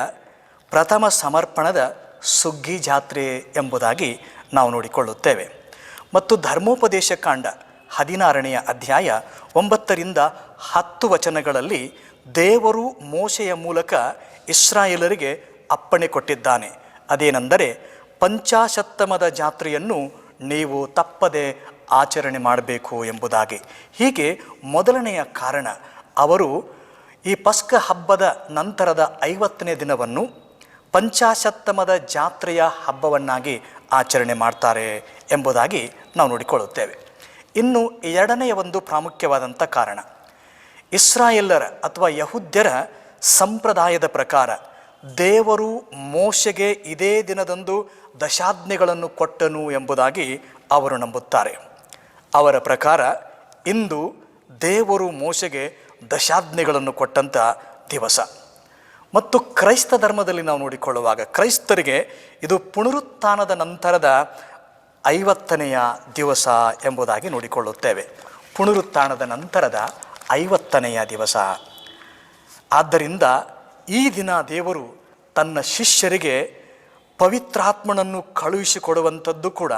ಪ್ರಥಮ ಸಮರ್ಪಣದ ಸುಗ್ಗಿ ಜಾತ್ರೆ ಎಂಬುದಾಗಿ ನಾವು ನೋಡಿಕೊಳ್ಳುತ್ತೇವೆ. ಮತ್ತು ಧರ್ಮೋಪದೇಶ ಕಾಂಡ 16ನೇ ಅಧ್ಯಾಯ 9ರಿಂದ 10 ವಚನಗಳಲ್ಲಿ ದೇವರು ಮೋಶೆಯ ಮೂಲಕ ಇಸ್ರಾಯೇಲರಿಗೆ ಅಪ್ಪಣೆ ಕೊಟ್ಟಿದ್ದಾನೆ. ಅದೇನೆಂದರೆ, ಪಂಚಾಶತ್ತಮದ ಜಾತ್ರೆಯನ್ನು ನೀವು ತಪ್ಪದೆ ಆಚರಣೆ ಮಾಡಬೇಕು ಎಂಬುದಾಗಿ. ಹೀಗೆ ಮೊದಲನೆಯ ಕಾರಣ, ಅವರು ಈ ಪಸ್ಕ ಹಬ್ಬದ ನಂತರದ 50ನೇ ದಿನವನ್ನು ಪಂಚಾಶತ್ತಮದ ಜಾತ್ರೆಯ ಹಬ್ಬವನ್ನಾಗಿ ಆಚರಣೆ ಮಾಡ್ತಾರೆ ಎಂಬುದಾಗಿ ನಾವು ನೋಡಿಕೊಳ್ಳುತ್ತೇವೆ. ಇನ್ನು 2ನೆಯ ಒಂದು ಪ್ರಾಮುಖ್ಯವಾದಂಥ ಕಾರಣ, ಇಸ್ರಾಯೇಲರ ಅಥವಾ ಯಹೂದ್ಯರ ಸಂಪ್ರದಾಯದ ಪ್ರಕಾರ ದೇವರು ಮೋಶೆಗೆ ಇದೇ ದಿನದಂದು ದಶಾಜ್ಞೆಗಳನ್ನು ಕೊಟ್ಟನು ಎಂಬುದಾಗಿ ಅವರು ನಂಬುತ್ತಾರೆ. ಅವರ ಪ್ರಕಾರ ಇಂದು ದೇವರು ಮೋಶೆಗೆ ದಶಾಜ್ಞೆಗಳನ್ನು ಕೊಟ್ಟಂಥ ದಿವಸ. ಮತ್ತು ಕ್ರೈಸ್ತ ಧರ್ಮದಲ್ಲಿ ನಾವು ನೋಡಿಕೊಳ್ಳುವಾಗ ಕ್ರೈಸ್ತರಿಗೆ ಇದು ಪುನರುತ್ಥಾನದ ನಂತರದ 50ನೆಯ ದಿವಸ ಎಂಬುದಾಗಿ ನೋಡಿಕೊಳ್ಳುತ್ತೇವೆ. ಪುನರುತ್ಥಾನದ ನಂತರದ 50ನೆಯ ದಿವಸ. ಆದ್ದರಿಂದ ಈ ದಿನ ದೇವರು ತನ್ನ ಶಿಷ್ಯರಿಗೆ ಪವಿತ್ರಾತ್ಮನನ್ನು ಕಳುಹಿಸಿಕೊಡುವಂಥದ್ದು ಕೂಡ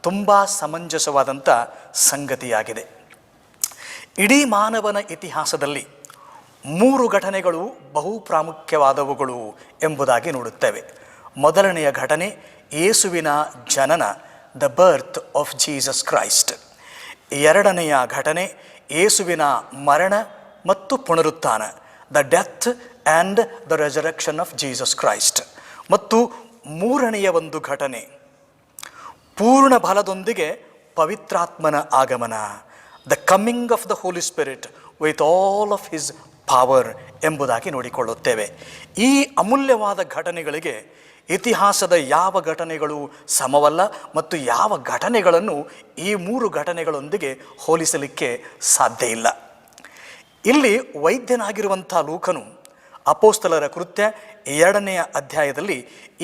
ತುಂಬ ಸಮಂಜಸವಾದಂಥ ಸಂಗತಿಯಾಗಿದೆ. ಇಡೀ ಮಾನವನ ಇತಿಹಾಸದಲ್ಲಿ 3 ಘಟನೆಗಳು ಬಹು ಪ್ರಾಮುಖ್ಯವಾದವುಗಳು ಎಂಬುದಾಗಿ ನೋಡುತ್ತೇವೆ. ಮೊದಲನೆಯ ಘಟನೆ ಯೇಸುವಿನ ಜನನ, the birth of Jesus Christ. 2ನೆಯ ಘಟನೆ ಯೇಸುವಿನ ಮರಣ ಮತ್ತು ಪುನರುತ್ಥಾನ, the death and the resurrection of Jesus Christ. ಮತ್ತು 3ನೆಯ ಒಂದು ಘಟನೆ ಪೂರ್ಣ ಬಲದೊಂದಿಗೆ ಪವಿತ್ರಾತ್ಮನ ಆಗಮನ, the coming of the holy spirit with all of his power ಎಂಬುದಾಗಿ ನೋಡಿಕೊಳ್ಳುತ್ತೇವೆ. ಈ ಅಮೂಲ್ಯವಾದ ಘಟನೆಗಳಿಗೆ ಇತಿಹಾಸದ ಯಾವ ಘಟನೆಗಳು ಸಮವಲ್ಲ ಮತ್ತು ಯಾವ ಘಟನೆಗಳನ್ನು ಈ 3 ಘಟನೆಗಳೊಂದಿಗೆ ಹೋಲಿಸಲಿಕ್ಕೆ ಸಾಧ್ಯ ಇಲ್ಲ. ಇಲ್ಲಿ ವೈದ್ಯನಾಗಿರುವಂಥ ಲೂಕನು ಅಪೊಸ್ತಲರ ಕೃತ್ಯ 2ನೇ ಅಧ್ಯಾಯದಲ್ಲಿ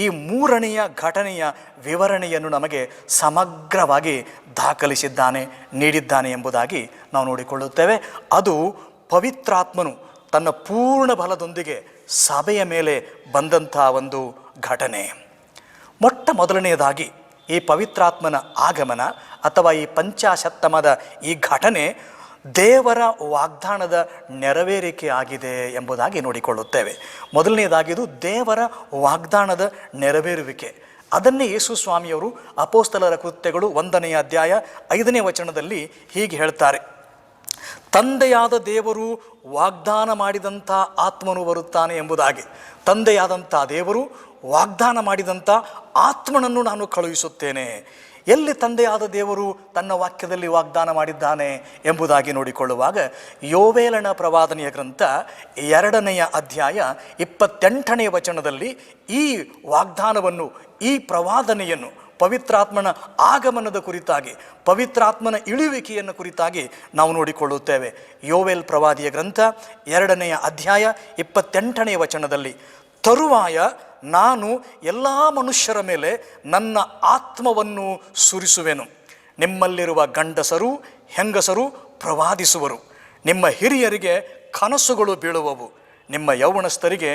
ಈ 3ನೆಯ ಘಟನೆಯ ವಿವರಣೆಯನ್ನು ನಮಗೆ ಸಮಗ್ರವಾಗಿ ದಾಖಲಿಸಿದ್ದಾನೆ, ನೀಡಿದ್ದಾನೆ ಎಂಬುದಾಗಿ ನಾವು ನೋಡಿಕೊಳ್ಳುತ್ತೇವೆ. ಅದು ಪವಿತ್ರಾತ್ಮನು ತನ್ನ ಪೂರ್ಣ ಬಲದೊಂದಿಗೆ ಸಭೆಯ ಮೇಲೆ ಬಂದಂಥ ಒಂದು ಘಟನೆ. ಮೊದಲನೆಯದಾಗಿ ಈ ಪವಿತ್ರಾತ್ಮನ ಆಗಮನ ಅಥವಾ ಈ ಪಂಚಾಶತ್ತಮದ ಈ ಘಟನೆ ದೇವರ ವಾಗ್ದಾನದ ನೆರವೇರಿಕೆ ಆಗಿದೆ ಎಂಬುದಾಗಿ ನೋಡಿಕೊಳ್ಳುತ್ತೇವೆ. ಮೊದಲನೆಯದಾಗಿದ್ದು ದೇವರ ವಾಗ್ದಾನದ ನೆರವೇರುವಿಕೆ. ಅದನ್ನೇ ಯೇಸು ಸ್ವಾಮಿಯವರು ಅಪೊಸ್ತಲರ ಕೃತ್ಯಗಳು 1ನೇ ಅಧ್ಯಾಯ 5ನೇ ವಚನದಲ್ಲಿ ಹೀಗೆ ಹೇಳ್ತಾರೆ: ತಂದೆಯಾದ ದೇವರು ವಾಗ್ದಾನ ಮಾಡಿದಂಥ ಆತ್ಮನು ಬರುತ್ತಾನೆ ಎಂಬುದಾಗಿ. ತಂದೆಯಾದಂಥ ದೇವರು ವಾಗ್ದಾನ ಮಾಡಿದಂಥ ಆತ್ಮನನ್ನು ನಾನು ಕಳುಹಿಸುತ್ತೇನೆ. ಎಲ್ಲಿ ತಂದೆಯಾದ ದೇವರು ತನ್ನ ವಾಕ್ಯದಲ್ಲಿ ವಾಗ್ದಾನ ಮಾಡಿದ್ದಾನೆ ಎಂಬುದಾಗಿ ನೋಡಿಕೊಳ್ಳುವಾಗ ಯೋವೇಲನ ಪ್ರವಾದನೆಯ ಗ್ರಂಥ 2ನೇ ಅಧ್ಯಾಯ 28ನೇ ವಚನದಲ್ಲಿ ಈ ವಾಗ್ದಾನವನ್ನು, ಈ ಪ್ರವಾದನೆಯನ್ನು, ಪವಿತ್ರಾತ್ಮನ ಆಗಮನದ ಕುರಿತಾಗಿ, ಪವಿತ್ರಾತ್ಮನ ಇಳುವಿಕೆಯನ್ನು ಕುರಿತಾಗಿ ನಾವು ನೋಡಿಕೊಳ್ಳುತ್ತೇವೆ. ಯೋವೇಲ್ ಪ್ರವಾದಿಯ ಗ್ರಂಥ 2ನೇ ಅಧ್ಯಾಯ 28ನೇ ವಚನದಲ್ಲಿ ತರುವಾಯ ನಾನು ಎಲ್ಲ ಮನುಷ್ಯರ ಮೇಲೆ ನನ್ನ ಆತ್ಮವನ್ನು ಸುರಿಸುವೆನು. ನಿಮ್ಮಲ್ಲಿರುವ ಗಂಡಸರು ಹೆಂಗಸರು ಪ್ರವಾದಿಸುವರು, ನಿಮ್ಮ ಹಿರಿಯರಿಗೆ ಕನಸುಗಳು ಬೀಳುವವು, ನಿಮ್ಮ ಯೌವನಸ್ಥರಿಗೆ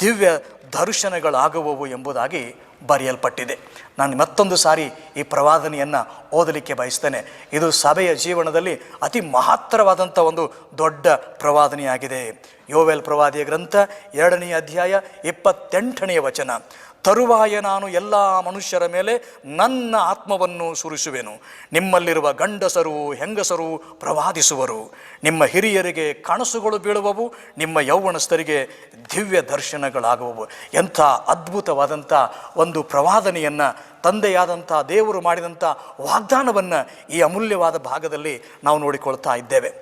ದಿವ್ಯ ದರ್ಶನಗಳಾಗುವವು ಎಂಬುದಾಗಿ ಬರೆಯಲ್ಪಟ್ಟಿದೆ. ನಾನು ಮತ್ತೊಂದು ಸಾರಿ ಈ ಪ್ರವಾದನೆಯನ್ನು ಓದಲಿಕ್ಕೆ ಬಯಸ್ತೇನೆ. ಇದು ಸಭೆಯ ಜೀವನದಲ್ಲಿ ಅತಿ ಮಹತ್ತರವಾದಂಥ ಒಂದು ದೊಡ್ಡ ಪ್ರವಾದನೆಯಾಗಿದೆ. ಯೋವೇಲ್ ಪ್ರವಾದಿಯ ಗ್ರಂಥ 2ನೇ ಅಧ್ಯಾಯ 28ನೇ ವಚನ. ತರುವಾಯ ನಾನು ಎಲ್ಲ ಮನುಷ್ಯರ ಮೇಲೆ ನನ್ನ ಆತ್ಮವನ್ನು ಸುರಿಸುವೆನು, ನಿಮ್ಮಲ್ಲಿರುವ ಗಂಡಸರು ಹೆಂಗಸರು ಪ್ರವಾದಿಸುವರು, ನಿಮ್ಮ ಹಿರಿಯರಿಗೆ ಕನಸುಗಳು ಬೀಳುವವು, ನಿಮ್ಮ ಯೌವನಸ್ಥರಿಗೆ ದಿವ್ಯ ದರ್ಶನಗಳಾಗುವವು. ಎಂಥ ಅದ್ಭುತವಾದಂಥ ಒಂದು ಪ್ರವಾದನೆಯನ್ನು, ತಂದೆಯಾದಂಥ ದೇವರು ಮಾಡಿದಂಥ ವಾಗ್ದಾನವನ್ನು ಈ ಅಮೂಲ್ಯವಾದ ಭಾಗದಲ್ಲಿ ನಾವು ನೋಡಿಕೊಳ್ತಾ ಇದ್ದೇವೆ.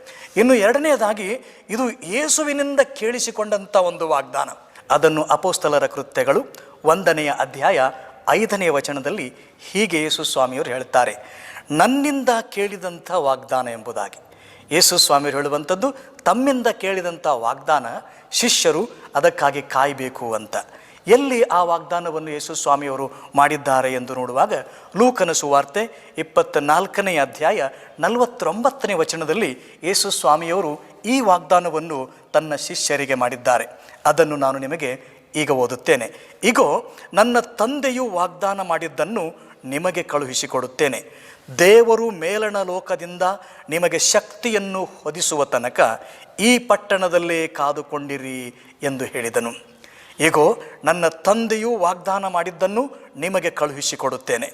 ಇನ್ನು ಎರಡನೆಯದಾಗಿ ಇದು ಯೇಸುವಿನಿಂದ ಕೇಳಿಸಿಕೊಂಡಂಥ ಒಂದು ವಾಗ್ದಾನ. ಅದನ್ನು ಅಪೊಸ್ತಲರ ಕೃತ್ಯಗಳು 1ನೇ ಅಧ್ಯಾಯ 5ನೇ ವಚನದಲ್ಲಿ ಹೀಗೆ ಯೇಸು ಸ್ವಾಮಿಯವರು ಹೇಳ್ತಾರೆ, ನನ್ನಿಂದ ಕೇಳಿದಂಥ ವಾಗ್ದಾನ ಎಂಬುದಾಗಿ. ಯೇಸು ಸ್ವಾಮಿಯವರು ಹೇಳುವಂಥದ್ದು ತಮ್ಮಿಂದ ಕೇಳಿದಂಥ ವಾಗ್ದಾನ, ಶಿಷ್ಯರು ಅದಕ್ಕಾಗಿ ಕಾಯಬೇಕು ಅಂತ. ಎಲ್ಲಿ ಆ ವಾಗ್ದಾನವನ್ನು ಯೇಸು ಸ್ವಾಮಿಯವರು ಮಾಡಿದ್ದಾರೆ ಎಂದು ನೋಡುವಾಗ ಲೂಕನ ಸುವಾರ್ತೆ 24ನೇ ಅಧ್ಯಾಯ 49ನೇ ವಚನದಲ್ಲಿ ಯೇಸು ಸ್ವಾಮಿಯವರು ಈ ವಾಗ್ದಾನವನ್ನು ತನ್ನ ಶಿಷ್ಯರಿಗೆ ಮಾಡಿದ್ದಾರೆ. ಅದನ್ನು ನಾನು ನಿಮಗೆ ಈಗ ಓದುತ್ತೇನೆ. ಇಗೋ, ನನ್ನ ತಂದೆಯು ವಾಗ್ದಾನ ಮಾಡಿದ್ದನ್ನು ನಿಮಗೆ ಕಳುಹಿಸಿಕೊಡುತ್ತೇನೆ. ದೇವರು ಮೇಲಣ ಲೋಕದಿಂದ ನಿಮಗೆ ಶಕ್ತಿಯನ್ನು ಹೊದಿಸುವ ತನಕ ಈ ಪಟ್ಟಣದಲ್ಲೇ ಕಾದುಕೊಂಡಿರಿ ಎಂದು ಹೇಳಿದನು. ಇಗೋ, ನನ್ನ ತಂದೆಯು ವಾಗ್ದಾನ ಮಾಡಿದ್ದನ್ನು ನಿಮಗೆ ಕಳುಹಿಸಿಕೊಡುತ್ತೇನೆ.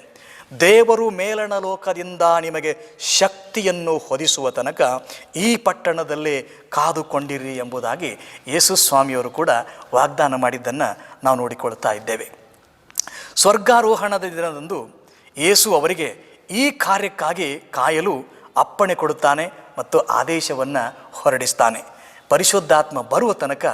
ದೇವರು ಮೇಲಣ ಲೋಕದಿಂದ ನಿಮಗೆ ಶಕ್ತಿಯನ್ನು ಹೊದಿಸುವ ತನಕ ಈ ಪಟ್ಟಣದಲ್ಲೇ ಕಾದುಕೊಂಡಿರಿ ಎಂಬುದಾಗಿ ಯೇಸು ಸ್ವಾಮಿಯವರು ಕೂಡ ವಾಗ್ದಾನ ಮಾಡಿದ್ದನ್ನು ನಾವು ನೋಡಿಕೊಳ್ತಾ ಇದ್ದೇವೆ. ಸ್ವರ್ಗಾರೋಹಣದ ದಿನದಂದು ಯೇಸು ಅವರಿಗೆ ಈ ಕಾರ್ಯಕ್ಕಾಗಿ ಕಾಯಲು ಅಪ್ಪಣೆ ಕೊಡುತ್ತಾನೆ ಮತ್ತು ಆದೇಶವನ್ನು ಹೊರಡಿಸ್ತಾನೆ. ಪರಿಶುದ್ಧಾತ್ಮ ಬರುವ ತನಕ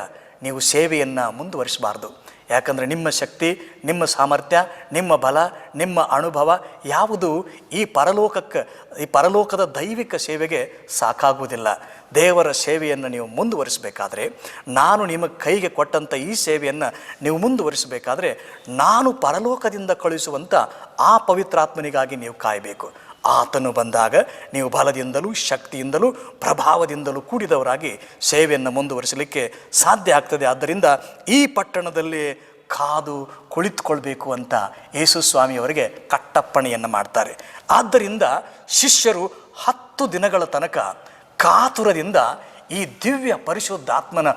ನೀವು ಸೇವೆಯನ್ನು ಮುಂದುವರಿಸಬಾರ್ದು. ಯಾಕಂದರೆ ನಿಮ್ಮ ಶಕ್ತಿ, ನಿಮ್ಮ ಸಾಮರ್ಥ್ಯ, ನಿಮ್ಮ ಬಲ, ನಿಮ್ಮ ಅನುಭವ ಯಾವುದು ಈ ಪರಲೋಕದ ದೈವಿಕ ಸೇವೆಗೆ ಸಾಕಾಗುವುದಿಲ್ಲ. ದೇವರ ಸೇವೆಯನ್ನು ನೀವು ಮುಂದುವರಿಸಬೇಕಾದ್ರೆ, ನಾನು ನಿಮ್ಮ ಕೈಗೆ ಕೊಟ್ಟಂಥ ಈ ಸೇವೆಯನ್ನು ನೀವು ಮುಂದುವರಿಸಬೇಕಾದ್ರೆ, ನಾನು ಪರಲೋಕದಿಂದ ಕಳುಹಿಸುವಂಥ ಆ ಪವಿತ್ರಾತ್ಮನಿಗಾಗಿ ನೀವು ಕಾಯಬೇಕು. ಆತನು ಬಂದಾಗ ನೀವು ಬಲದಿಂದಲೂ ಶಕ್ತಿಯಿಂದಲೂ ಪ್ರಭಾವದಿಂದಲೂ ಕೂಡಿದವರಾಗಿ ಸೇವೆಯನ್ನು ಮುಂದುವರಿಸಲಿಕ್ಕೆ ಸಾಧ್ಯ ಆಗ್ತದೆ. ಆದ್ದರಿಂದ ಈ ಪಟ್ಟಣದಲ್ಲಿ ಕಾದು ಕುಳಿತುಕೊಳ್ಬೇಕು ಅಂತ ಯೇಸು ಸ್ವಾಮಿಯವರಿಗೆ ಕಟ್ಟಪ್ಪಣೆಯನ್ನು ಮಾಡ್ತಾರೆ. ಆದ್ದರಿಂದ ಶಿಷ್ಯರು 10 ದಿನಗಳ ತನಕ ಕಾತುರದಿಂದ ಈ ದಿವ್ಯ ಪರಿಶುದ್ಧಾತ್ಮನ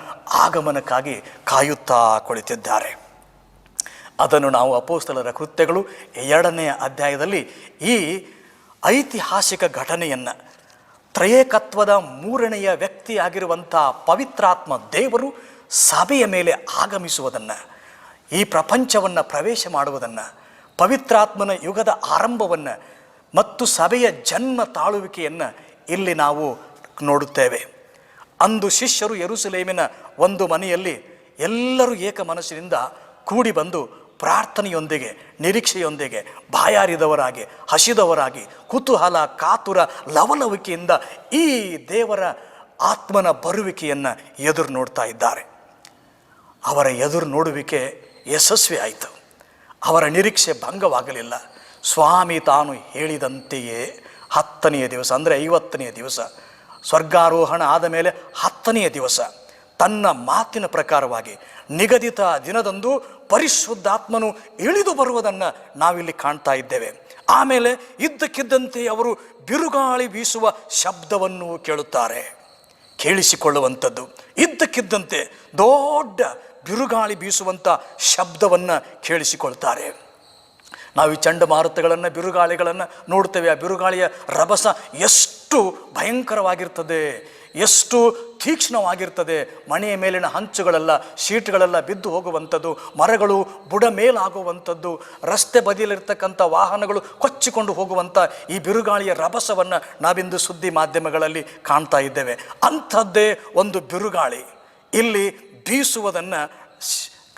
ಆಗಮನಕ್ಕಾಗಿ ಕಾಯುತ್ತಾ ಕುಳಿತಿದ್ದಾರೆ. ಅದನ್ನು ನಾವು ಅಪೊಸ್ತಲರ ಕೃತ್ಯಗಳು 2ನೇ ಅಧ್ಯಾಯದಲ್ಲಿ ಈ ಐತಿಹಾಸಿಕ ಘಟನೆಯನ್ನು, ತ್ರಯೇಕತ್ವದ 3ನೆಯ ವ್ಯಕ್ತಿಯಾಗಿರುವಂಥ ಪವಿತ್ರಾತ್ಮ ದೇವರು ಸಭೆಯ ಮೇಲೆ ಆಗಮಿಸುವುದನ್ನು, ಈ ಪ್ರಪಂಚವನ್ನು ಪ್ರವೇಶ ಮಾಡುವುದನ್ನು, ಪವಿತ್ರಾತ್ಮನ ಯುಗದ ಆರಂಭವನ್ನು ಮತ್ತು ಸಭೆಯ ಜನ್ಮ ತಾಳುವಿಕೆಯನ್ನು ಇಲ್ಲಿ ನಾವು ನೋಡುತ್ತೇವೆ. ಅಂದು ಶಿಷ್ಯರು ಯೆರೂಸಲೇಮಿನ ಒಂದು ಮನೆಯಲ್ಲಿ ಎಲ್ಲರೂ ಏಕ ಮನಸ್ಸಿನಿಂದ ಕೂಡಿ ಬಂದು ಪ್ರಾರ್ಥನೆಯೊಂದಿಗೆ, ನಿರೀಕ್ಷೆಯೊಂದಿಗೆ, ಬಾಯಾರಿದವರಾಗಿ, ಹಸಿದವರಾಗಿ, ಕುತೂಹಲ, ಕಾತುರ, ಲವಲವಿಕೆಯಿಂದ ಈ ದೇವರ ಆತ್ಮನ ಬರುವಿಕೆಯನ್ನು ಎದುರು ನೋಡ್ತಾ ಇದ್ದಾರೆ. ಅವರ ಎದುರು ನೋಡುವಿಕೆ ಯಶಸ್ವಿ ಆಯಿತು. ಅವರ ನಿರೀಕ್ಷೆ ಭಂಗವಾಗಲಿಲ್ಲ. ಸ್ವಾಮಿ ತಾನು ಹೇಳಿದಂತೆಯೇ 10ನೆಯ ದಿವಸ, ಅಂದರೆ 50ನೆಯ ದಿವಸ, ಸ್ವರ್ಗಾರೋಹಣ ಆದ ಮೇಲೆ 10ನೆಯ ದಿವಸ ತನ್ನ ಮಾತಿನ ಪ್ರಕಾರವಾಗಿ ನಿಗದಿತ ದಿನದಂದು ಪರಿಶುದ್ಧಾತ್ಮನು ಇಳಿದು ಬರುವುದನ್ನು ನಾವಿಲ್ಲಿ ಕಾಣ್ತಾ ಇದ್ದೇವೆ. ಆಮೇಲೆ ಇದ್ದಕ್ಕಿದ್ದಂತೆ ಅವರು ಬಿರುಗಾಳಿ ಬೀಸುವ ಶಬ್ದವನ್ನು ಕೇಳುತ್ತಾರೆ. ಕೇಳಿಸಿಕೊಳ್ಳುವಂಥದ್ದು ಇದ್ದಕ್ಕಿದ್ದಂತೆ ದೊಡ್ಡ ಬಿರುಗಾಳಿ ಬೀಸುವಂಥ ಶಬ್ದವನ್ನು ಕೇಳಿಸಿಕೊಳ್ತಾರೆ. ನಾವು ಈ ಚಂಡಮಾರುತಗಳನ್ನು, ಬಿರುಗಾಳಿಗಳನ್ನು ನೋಡ್ತೇವೆ. ಆ ಬಿರುಗಾಳಿಯ ರಭಸ ಎಷ್ಟು ಭಯಂಕರವಾಗಿರ್ತದೆ, ಎಷ್ಟು ತೀಕ್ಷ್ಣವಾಗಿರ್ತದೆ. ಮನೆಯ ಮೇಲಿನ ಹಂಚುಗಳೆಲ್ಲ, ಶೀಟ್ಗಳೆಲ್ಲ ಬಿದ್ದು ಹೋಗುವಂಥದ್ದು, ಮರಗಳು ಬುಡ ಮೇಲಾಗುವಂಥದ್ದು, ರಸ್ತೆ ಬದಿಯಲ್ಲಿರ್ತಕ್ಕಂಥ ವಾಹನಗಳು ಕೊಚ್ಚಿಕೊಂಡು ಹೋಗುವಂಥ ಈ ಬಿರುಗಾಳಿಯ ರಭಸವನ್ನು ನಾವಿಂದು ಸುದ್ದಿ ಮಾಧ್ಯಮಗಳಲ್ಲಿ ಕಾಣ್ತಾ ಇದ್ದೇವೆ. ಅಂಥದ್ದೇ ಒಂದು ಬಿರುಗಾಳಿ ಇಲ್ಲಿ ಬೀಸುವುದನ್ನು,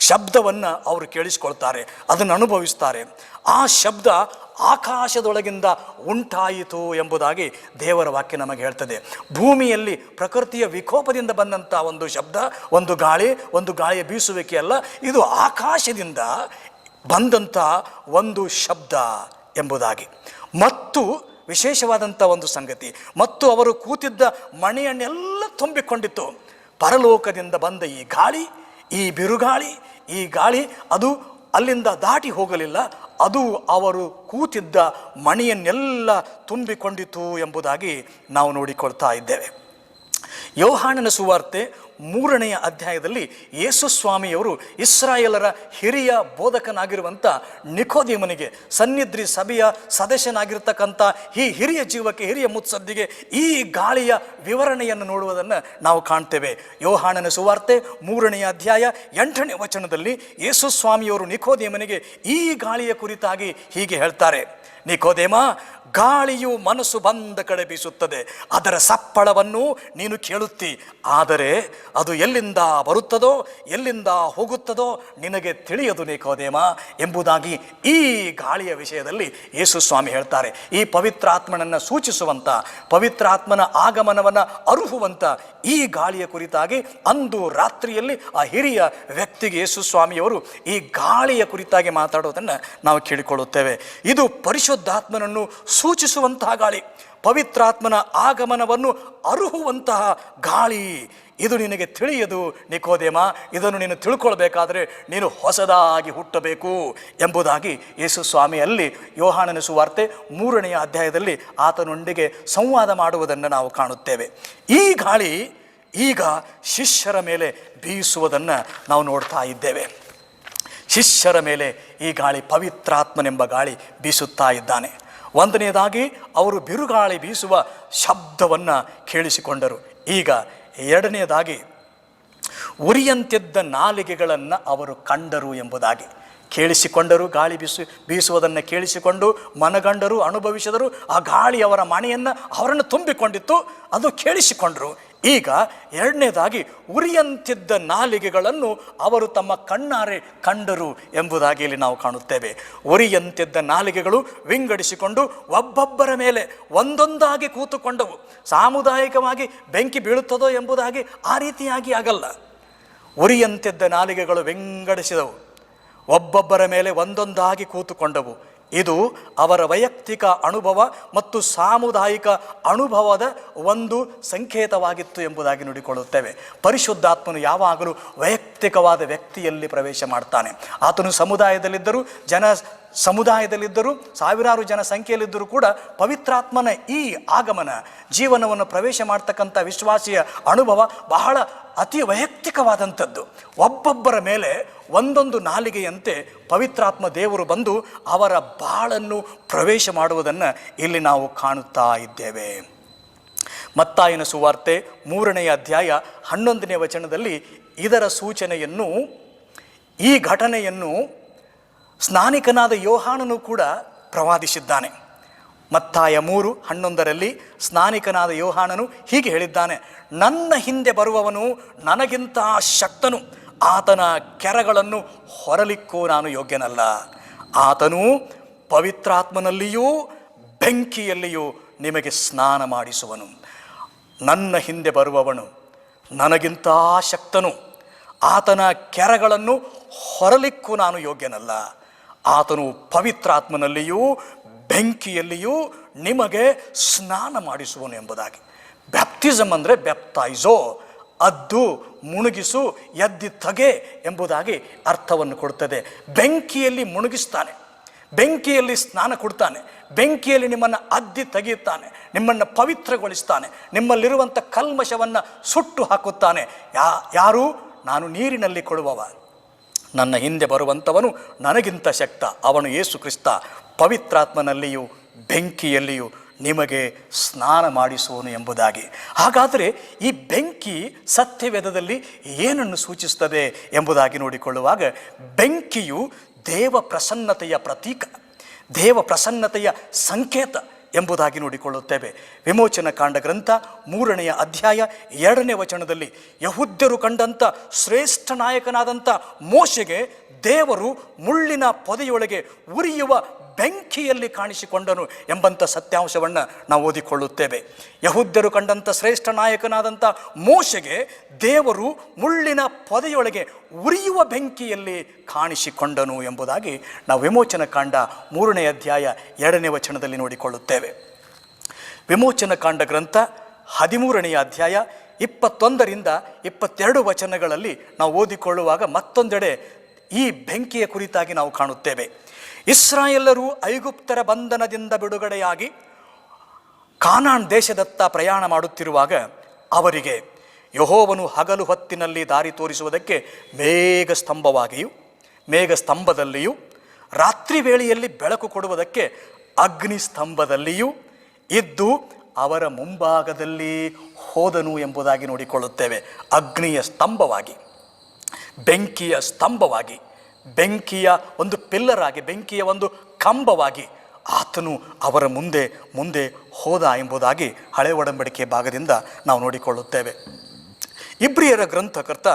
ಶಬ್ದವನ್ನು ಅವರು ಕೇಳಿಸ್ಕೊಳ್ತಾರೆ, ಅದನ್ನು ಅನುಭವಿಸ್ತಾರೆ. ಆ ಶಬ್ದ ಆಕಾಶದೊಳಗಿಂದ ಉಂಟಾಯಿತು ಎಂಬುದಾಗಿ ದೇವರ ವಾಕ್ಯ ನಮಗೆ ಹೇಳ್ತದೆ. ಭೂಮಿಯಲ್ಲಿ ಪ್ರಕೃತಿಯ ವಿಕೋಪದಿಂದ ಬಂದಂಥ ಒಂದು ಶಬ್ದ, ಒಂದು ಗಾಳಿಯ ಬೀಸುವಿಕೆ ಅಲ್ಲ, ಇದು ಆಕಾಶದಿಂದ ಬಂದಂಥ ಒಂದು ಶಬ್ದ ಎಂಬುದಾಗಿ. ಮತ್ತು ವಿಶೇಷವಾದಂಥ ಒಂದು ಸಂಗತಿ, ಮತ್ತು ಅವರು ಕೂತಿದ್ದ ಮನೆಯನ್ನೆಲ್ಲ ತುಂಬಿಕೊಂಡಿತ್ತು. ಪರಲೋಕದಿಂದ ಬಂದ ಈ ಬಿರುಗಾಳಿ, ಈ ಗಾಳಿ ಅದು ಅಲ್ಲಿಂದ ದಾಟಿ ಹೋಗಲಿಲ್ಲ, ಅದು ಅವರು ಕೂತಿದ್ದ ಮನೆಯನ್ನೆಲ್ಲ ತುಂಬಿಕೊಂಡಿತು ಎಂಬುದಾಗಿ ನಾವು ನೋಡಿಕೊಳ್ತಾ ಇದ್ದೇವೆ. ಯೋಹಾನನ ಸುವಾರ್ತೆ 3ನೇ ಅಧ್ಯಾಯದಲ್ಲಿ ಯೇಸು ಸ್ವಾಮಿಯವರು ಇಸ್ರಾಯೇಲರ ಹಿರಿಯ ಬೋಧಕನಾಗಿರುವಂಥ ನಿಕೋದೇಮನಿಗೆ, ಸನ್ನಿಧಿ ಸಭೆಯ ಸದಸ್ಯನಾಗಿರ್ತಕ್ಕಂಥ ಈ ಹಿರಿಯ ಜೀವಕ್ಕೆ, ಹಿರಿಯ ಮುತ್ಸದ್ದಿಗೆ ಈ ಗಾಳಿಯ ವಿವರಣೆಯನ್ನು ನೋಡುವುದನ್ನು ನಾವು ಕಾಣ್ತೇವೆ. ಯೋಹಾನನ ಸುವಾರ್ತೆ 3ನೇ ಅಧ್ಯಾಯ 8ನೇ ವಚನದಲ್ಲಿ ಯೇಸು ಸ್ವಾಮಿಯವರು ನಿಕೋದೇಮನಿಗೆ ಈ ಗಾಳಿಯ ಕುರಿತಾಗಿ ಹೀಗೆ ಹೇಳ್ತಾರೆ: ನಿಕೋದೇಮ, ಗಾಳಿಯು ಮನಸ್ಸು ಬಂದ ಕಡೆ ಬೀಸುತ್ತದೆ, ಅದರ ಸಪ್ಪಳವನ್ನು ನೀನು ಕೇಳುತ್ತಿ, ಆದರೆ ಅದು ಎಲ್ಲಿಂದ ಬರುತ್ತದೋ ಎಲ್ಲಿಂದ ಹೋಗುತ್ತದೋ ನಿನಗೆ ತಿಳಿಯದು ನಿಕೋದೇಮ ಎಂಬುದಾಗಿ ಈ ಗಾಳಿಯ ವಿಷಯದಲ್ಲಿ ಯೇಸು ಸ್ವಾಮಿ ಹೇಳ್ತಾರೆ. ಈ ಪವಿತ್ರಾತ್ಮನನ್ನು ಸೂಚಿಸುವಂಥ, ಪವಿತ್ರಾತ್ಮನ ಆಗಮನವನ್ನು ಅರುಹುವಂಥ ಈ ಗಾಳಿಯ ಕುರಿತಾಗಿ ಅಂದು ರಾತ್ರಿಯಲ್ಲಿ ಆ ಹಿರಿಯ ವ್ಯಕ್ತಿಗೆ ಯೇಸು ಸ್ವಾಮಿಯವರು ಈ ಗಾಳಿಯ ಕುರಿತಾಗಿ ಮಾತಾಡೋದನ್ನು ನಾವು ಕೇಳಿಕೊಳ್ಳುತ್ತೇವೆ. ಇದು ಪರಿಶುದ್ಧಾತ್ಮನನ್ನು ಸೂಚಿಸುವಂತಹ ಗಾಳಿ, ಪವಿತ್ರಾತ್ಮನ ಆಗಮನವನ್ನು ಅರುಹುವಂತಹ ಗಾಳಿ. ಇದು ನಿನಗೆ ತಿಳಿಯದು ನಿಕೋದೇಮ, ಇದನ್ನು ನೀನು ತಿಳ್ಕೊಳ್ಬೇಕಾದ್ರೆ ನೀನು ಹೊಸದಾಗಿ ಹುಟ್ಟಬೇಕು ಎಂಬುದಾಗಿ ಯೇಸು ಸ್ವಾಮಿ ಅಲ್ಲಿ ಯೋಹಾನನ ಸುವಾರ್ತೆ 3ನೇ ಅಧ್ಯಾಯದಲ್ಲಿ ಆತನೊಂದಿಗೆ ಸಂವಾದ ಮಾಡುವುದನ್ನು ನಾವು ಕಾಣುತ್ತೇವೆ. ಈ ಗಾಳಿ ಈಗ ಶಿಷ್ಯರ ಮೇಲೆ ಬೀಸುವುದನ್ನು ನಾವು ನೋಡ್ತಾ ಇದ್ದೇವೆ. ಶಿಷ್ಯರ ಮೇಲೆ ಈ ಗಾಳಿ, ಪವಿತ್ರಾತ್ಮನೆಂಬ ಗಾಳಿ ಬೀಸುತ್ತಾ ಇದ್ದಾನೆ. 1ನೇದಾಗಿ ಅವರು ಬಿರುಗಾಳಿ ಬೀಸುವ ಶಬ್ದವನ್ನು ಕೇಳಿಸಿಕೊಂಡರು. ಈಗ 2ನೇದಾಗಿ ಉರಿಯಂತಿದ್ದ ನಾಲಿಗೆಗಳನ್ನು ಅವರು ಕಂಡರು ಎಂಬುದಾಗಿ ಕೇಳಿಸಿಕೊಂಡರು. ಗಾಳಿ ಬೀಸುವುದನ್ನು ಕೇಳಿಸಿಕೊಂಡು ಮನಗಂಡರು, ಅನುಭವಿಸಿದರು. ಆ ಗಾಳಿ ಅವರ ಮನೆಯನ್ನು, ಅವರನ್ನು ತುಂಬಿಕೊಂಡಿತ್ತು, ಅದು ಕೇಳಿಸಿಕೊಂಡರು. ಈಗ 2ನೇದಾಗಿ ಉರಿಯಂತಿದ್ದ ನಾಲಿಗೆಗಳನ್ನು ಅವರು ತಮ್ಮ ಕಣ್ಣಾರೆ ಕಂಡರು ಎಂಬುದಾಗಿ ಇಲ್ಲಿ ನಾವು ಕಾಣುತ್ತೇವೆ. ಉರಿಯಂತಿದ್ದ ನಾಲಿಗೆಗಳು ವಿಂಗಡಿಸಿಕೊಂಡು ಒಬ್ಬೊಬ್ಬರ ಮೇಲೆ ಒಂದೊಂದಾಗಿ ಕೂತುಕೊಂಡವು. ಸಾಮುದಾಯಿಕವಾಗಿ ಬೆಂಕಿ ಬೀಳುತ್ತದೋ ಎಂಬುದಾಗಿ ಆ ರೀತಿಯಾಗಿ ಆಗಲ್ಲ. ಉರಿಯಂತಿದ್ದ ನಾಲಿಗೆಗಳು ವಿಂಗಡಿಸಿದವು, ಒಬ್ಬೊಬ್ಬರ ಮೇಲೆ ಒಂದೊಂದಾಗಿ ಕೂತುಕೊಂಡವು. ಇದು ಅವರ ವೈಯಕ್ತಿಕ ಅನುಭವ ಮತ್ತು ಸಾಮುದಾಯಿಕ ಅನುಭವದ ಒಂದು ಸಂಕೇತವಾಗಿತ್ತು ಎಂಬುದಾಗಿ ನೋಡಿಕೊಳ್ಳುತ್ತೇವೆ. ಪರಿಶುದ್ಧಾತ್ಮನು ಯಾವಾಗಲೂ ವೈಯಕ್ತಿಕವಾದ ವ್ಯಕ್ತಿಯಲ್ಲಿ ಪ್ರವೇಶ ಮಾಡ್ತಾನೆ. ಆತನು ಸಮುದಾಯದಲ್ಲಿದ್ದರೂ ಸಾವಿರಾರು ಜನ ಸಂಖ್ಯೆಯಲ್ಲಿದ್ದರೂ ಕೂಡ ಪವಿತ್ರಾತ್ಮನ ಈ ಆಗಮನ, ಜೀವನವನ್ನು ಪ್ರವೇಶ ಮಾಡ್ತಕ್ಕಂಥ ವಿಶ್ವಾಸಿಯ ಅನುಭವ ಬಹಳ ಅತಿ ವೈಯಕ್ತಿಕವಾದಂಥದ್ದು. ಒಬ್ಬೊಬ್ಬರ ಮೇಲೆ ಒಂದೊಂದು ನಾಲಿಗೆಯಂತೆ ಪವಿತ್ರಾತ್ಮ ದೇವರು ಬಂದು ಅವರ ಬಾಳನ್ನು ಪ್ರವೇಶ ಮಾಡುವುದನ್ನು ಇಲ್ಲಿ ನಾವು ಕಾಣುತ್ತಾ ಇದ್ದೇವೆ. ಮತ್ತಾಯನ ಸುವಾರ್ತೆ 3ನೇ ಅಧ್ಯಾಯ 11ನೇ ವಚನದಲ್ಲಿ ಇದರ ಸೂಚನೆಯನ್ನು, ಈ ಘಟನೆಯನ್ನು ಸ್ನಾನಿಕನಾದ ಯೋಹಾನನು ಕೂಡ ಪ್ರವಾದಿಸಿದ್ದಾನೆ. ಮತ್ತಾಯ 3:11 ಸ್ನಾನಿಕನಾದ ಯೋಹಾನನು ಹೀಗೆ ಹೇಳಿದ್ದಾನೆ: ನನ್ನ ಹಿಂದೆ ಬರುವವನು ನನಗಿಂತ ಶಕ್ತನು, ಆತನ ಕೆರಗಳನ್ನು ಹೊರಲಿಕ್ಕೂ ನಾನು ಯೋಗ್ಯನಲ್ಲ. ಆತನು ಪವಿತ್ರಾತ್ಮನಲ್ಲಿಯೂ ಬೆಂಕಿಯಲ್ಲಿಯೂ ನಿಮಗೆ ಸ್ನಾನ ಮಾಡಿಸುವನು. ನನ್ನ ಹಿಂದೆ ಬರುವವನು ನನಗಿಂತ ಶಕ್ತನು, ಆತನ ಕೆರಗಳನ್ನು ಹೊರಲಿಕ್ಕೂ ನಾನು ಯೋಗ್ಯನಲ್ಲ. ಆತನು ಪವಿತ್ರಾತ್ಮನಲ್ಲಿಯೂ ಬೆಂಕಿಯಲ್ಲಿಯೂ ನಿಮಗೆ ಸ್ನಾನ ಮಾಡಿಸುವನು ಎಂಬುದಾಗಿ. ಬ್ಯಾಪ್ಟಿಸಮ್ ಅಂದರೆ ಬ್ಯಾಪ್ಟೈಸೋ, ಅದ್ದು, ಮುಳುಗಿಸು, ಎದ್ದಿ ತಗೆ ಎಂಬುದಾಗಿ ಅರ್ಥವನ್ನು ಕೊಡ್ತದೆ. ಬೆಂಕಿಯಲ್ಲಿ ಮುಳುಗಿಸ್ತಾನೆ, ಬೆಂಕಿಯಲ್ಲಿ ಸ್ನಾನ ಕೊಡ್ತಾನೆ, ಬೆಂಕಿಯಲ್ಲಿ ನಿಮ್ಮನ್ನು ಅದ್ದಿ ತೆಗೆಯುತ್ತಾನೆ, ನಿಮ್ಮನ್ನು ಪವಿತ್ರಗೊಳಿಸ್ತಾನೆ, ನಿಮ್ಮಲ್ಲಿರುವಂಥ ಕಲ್ಮಶವನ್ನು ಸುಟ್ಟು ಹಾಕುತ್ತಾನೆ. ಯಾರು? ನಾನು ನೀರಿನಲ್ಲಿ ಕೊಡುವವ. ನನ್ನ ಹಿಂದೆ ಬರುವಂಥವನು ನನಗಿಂತ ಶಕ್ತ, ಅವನು ಯೇಸು ಕ್ರಿಸ್ತ. ಪವಿತ್ರಾತ್ಮನಲ್ಲಿಯೂ ಬೆಂಕಿಯಲ್ಲಿಯೂ ನಿಮಗೆ ಸ್ನಾನ ಮಾಡಿಸುವನು ಎಂಬುದಾಗಿ. ಹಾಗಾದರೆ ಈ ಬೆಂಕಿ ಸತ್ಯವೇದದಲ್ಲಿ ಏನನ್ನು ಸೂಚಿಸುತ್ತದೆ ಎಂಬುದಾಗಿ ನೋಡಿಕೊಳ್ಳುವಾಗ, ಬೆಂಕಿಯು ದೇವ ಪ್ರಸನ್ನತೆಯ ಪ್ರತೀಕ, ದೇವ ಪ್ರಸನ್ನತೆಯ ಸಂಕೇತ ಎಂಬುದಾಗಿ ನೋಡಿಕೊಳ್ಳುತ್ತೇವೆ. ವಿಮೋಚನ ಕಾಂಡ ಗ್ರಂಥ 3ನೇ ಅಧ್ಯಾಯ 2ನೇ ವಚನದಲ್ಲಿ ಯಹೂದ್ಯರು ಕಂಡಂಥ ಶ್ರೇಷ್ಠ ನಾಯಕನಾದಂಥ ಮೋಶೆಗೆ ದೇವರು ಮುಳ್ಳಿನ ಪೊದೆಯೊಳಗೆ ಉರಿಯುವ ಬೆಂಕಿಯಲ್ಲಿ ಕಾಣಿಸಿಕೊಂಡನು ಎಂಬಂಥ ಸತ್ಯಾಂಶವನ್ನು ನಾವು ಓದಿಕೊಳ್ಳುತ್ತೇವೆ. ಯಹೂದ್ಯರು ಕಂಡಂಥ ಶ್ರೇಷ್ಠ ನಾಯಕನಾದಂಥ ಮೋಶೆಗೆ ದೇವರು ಮುಳ್ಳಿನ ಪೊದೆಯೊಳಗೆ ಉರಿಯುವ ಬೆಂಕಿಯಲ್ಲಿ ಕಾಣಿಸಿಕೊಂಡನು ಎಂಬುದಾಗಿ ನಾವು ವಿಮೋಚನ ಕಾಂಡ 3ನೇ ಅಧ್ಯಾಯ 2ನೇ ವಚನದಲ್ಲಿ ನೋಡಿಕೊಳ್ಳುತ್ತೇವೆ. ವಿಮೋಚನ ಕಾಂಡ ಗ್ರಂಥ 13ನೇ ಅಧ್ಯಾಯ 21ರಿಂದ 22 ವಚನಗಳಲ್ಲಿ ನಾವು ಓದಿಕೊಳ್ಳುವಾಗ ಮತ್ತೊಂದೆಡೆ ಈ ಬೆಂಕಿಯ ಕುರಿತಾಗಿ ನಾವು ಕಾಣುತ್ತೇವೆ. ಇಸ್ರಾಯೇಲರು ಐಗುಪ್ತರ ಬಂಧನದಿಂದ ಬಿಡುಗಡೆಯಾಗಿ ಕಾನಾನ್ ದೇಶದತ್ತ ಪ್ರಯಾಣ ಮಾಡುತ್ತಿರುವಾಗ ಅವರಿಗೆ ಯೆಹೋವನು ಹಗಲು ಹೊತ್ತಿನಲ್ಲಿ ದಾರಿ ತೋರಿಸುವುದಕ್ಕೆ ಮೇಘಸ್ತಂಭದಲ್ಲಿಯೂ ರಾತ್ರಿ ವೇಳೆಯಲ್ಲಿ ಬೆಳಕು ಕೊಡುವುದಕ್ಕೆ ಅಗ್ನಿ ಸ್ತಂಭದಲ್ಲಿಯೂ ಇದ್ದು ಅವರ ಮುಂಭಾಗದಲ್ಲಿ ಹೋದನು ಎಂಬುದಾಗಿ ನೋಡಿಕೊಳ್ಳುತ್ತೇವೆ. ಅಗ್ನಿಯ ಸ್ತಂಭವಾಗಿ, ಬೆಂಕಿಯ ಸ್ತಂಭವಾಗಿ, ಬೆಂಕಿಯ ಒಂದು ಪಿಲ್ಲರ್ ಆಗಿ, ಬೆಂಕಿಯ ಒಂದು ಕಂಬವಾಗಿ ಆತನು ಅವರ ಮುಂದೆ ಮುಂದೆ ಹೋದ ಎಂಬುದಾಗಿ ಹಳೆ ಒಡಂಬಡಿಕೆ ಭಾಗದಿಂದ ನಾವು ನೋಡಿಕೊಳ್ಳುತ್ತೇವೆ. ಇಬ್ರಿಯರ ಗ್ರಂಥಕರ್ತ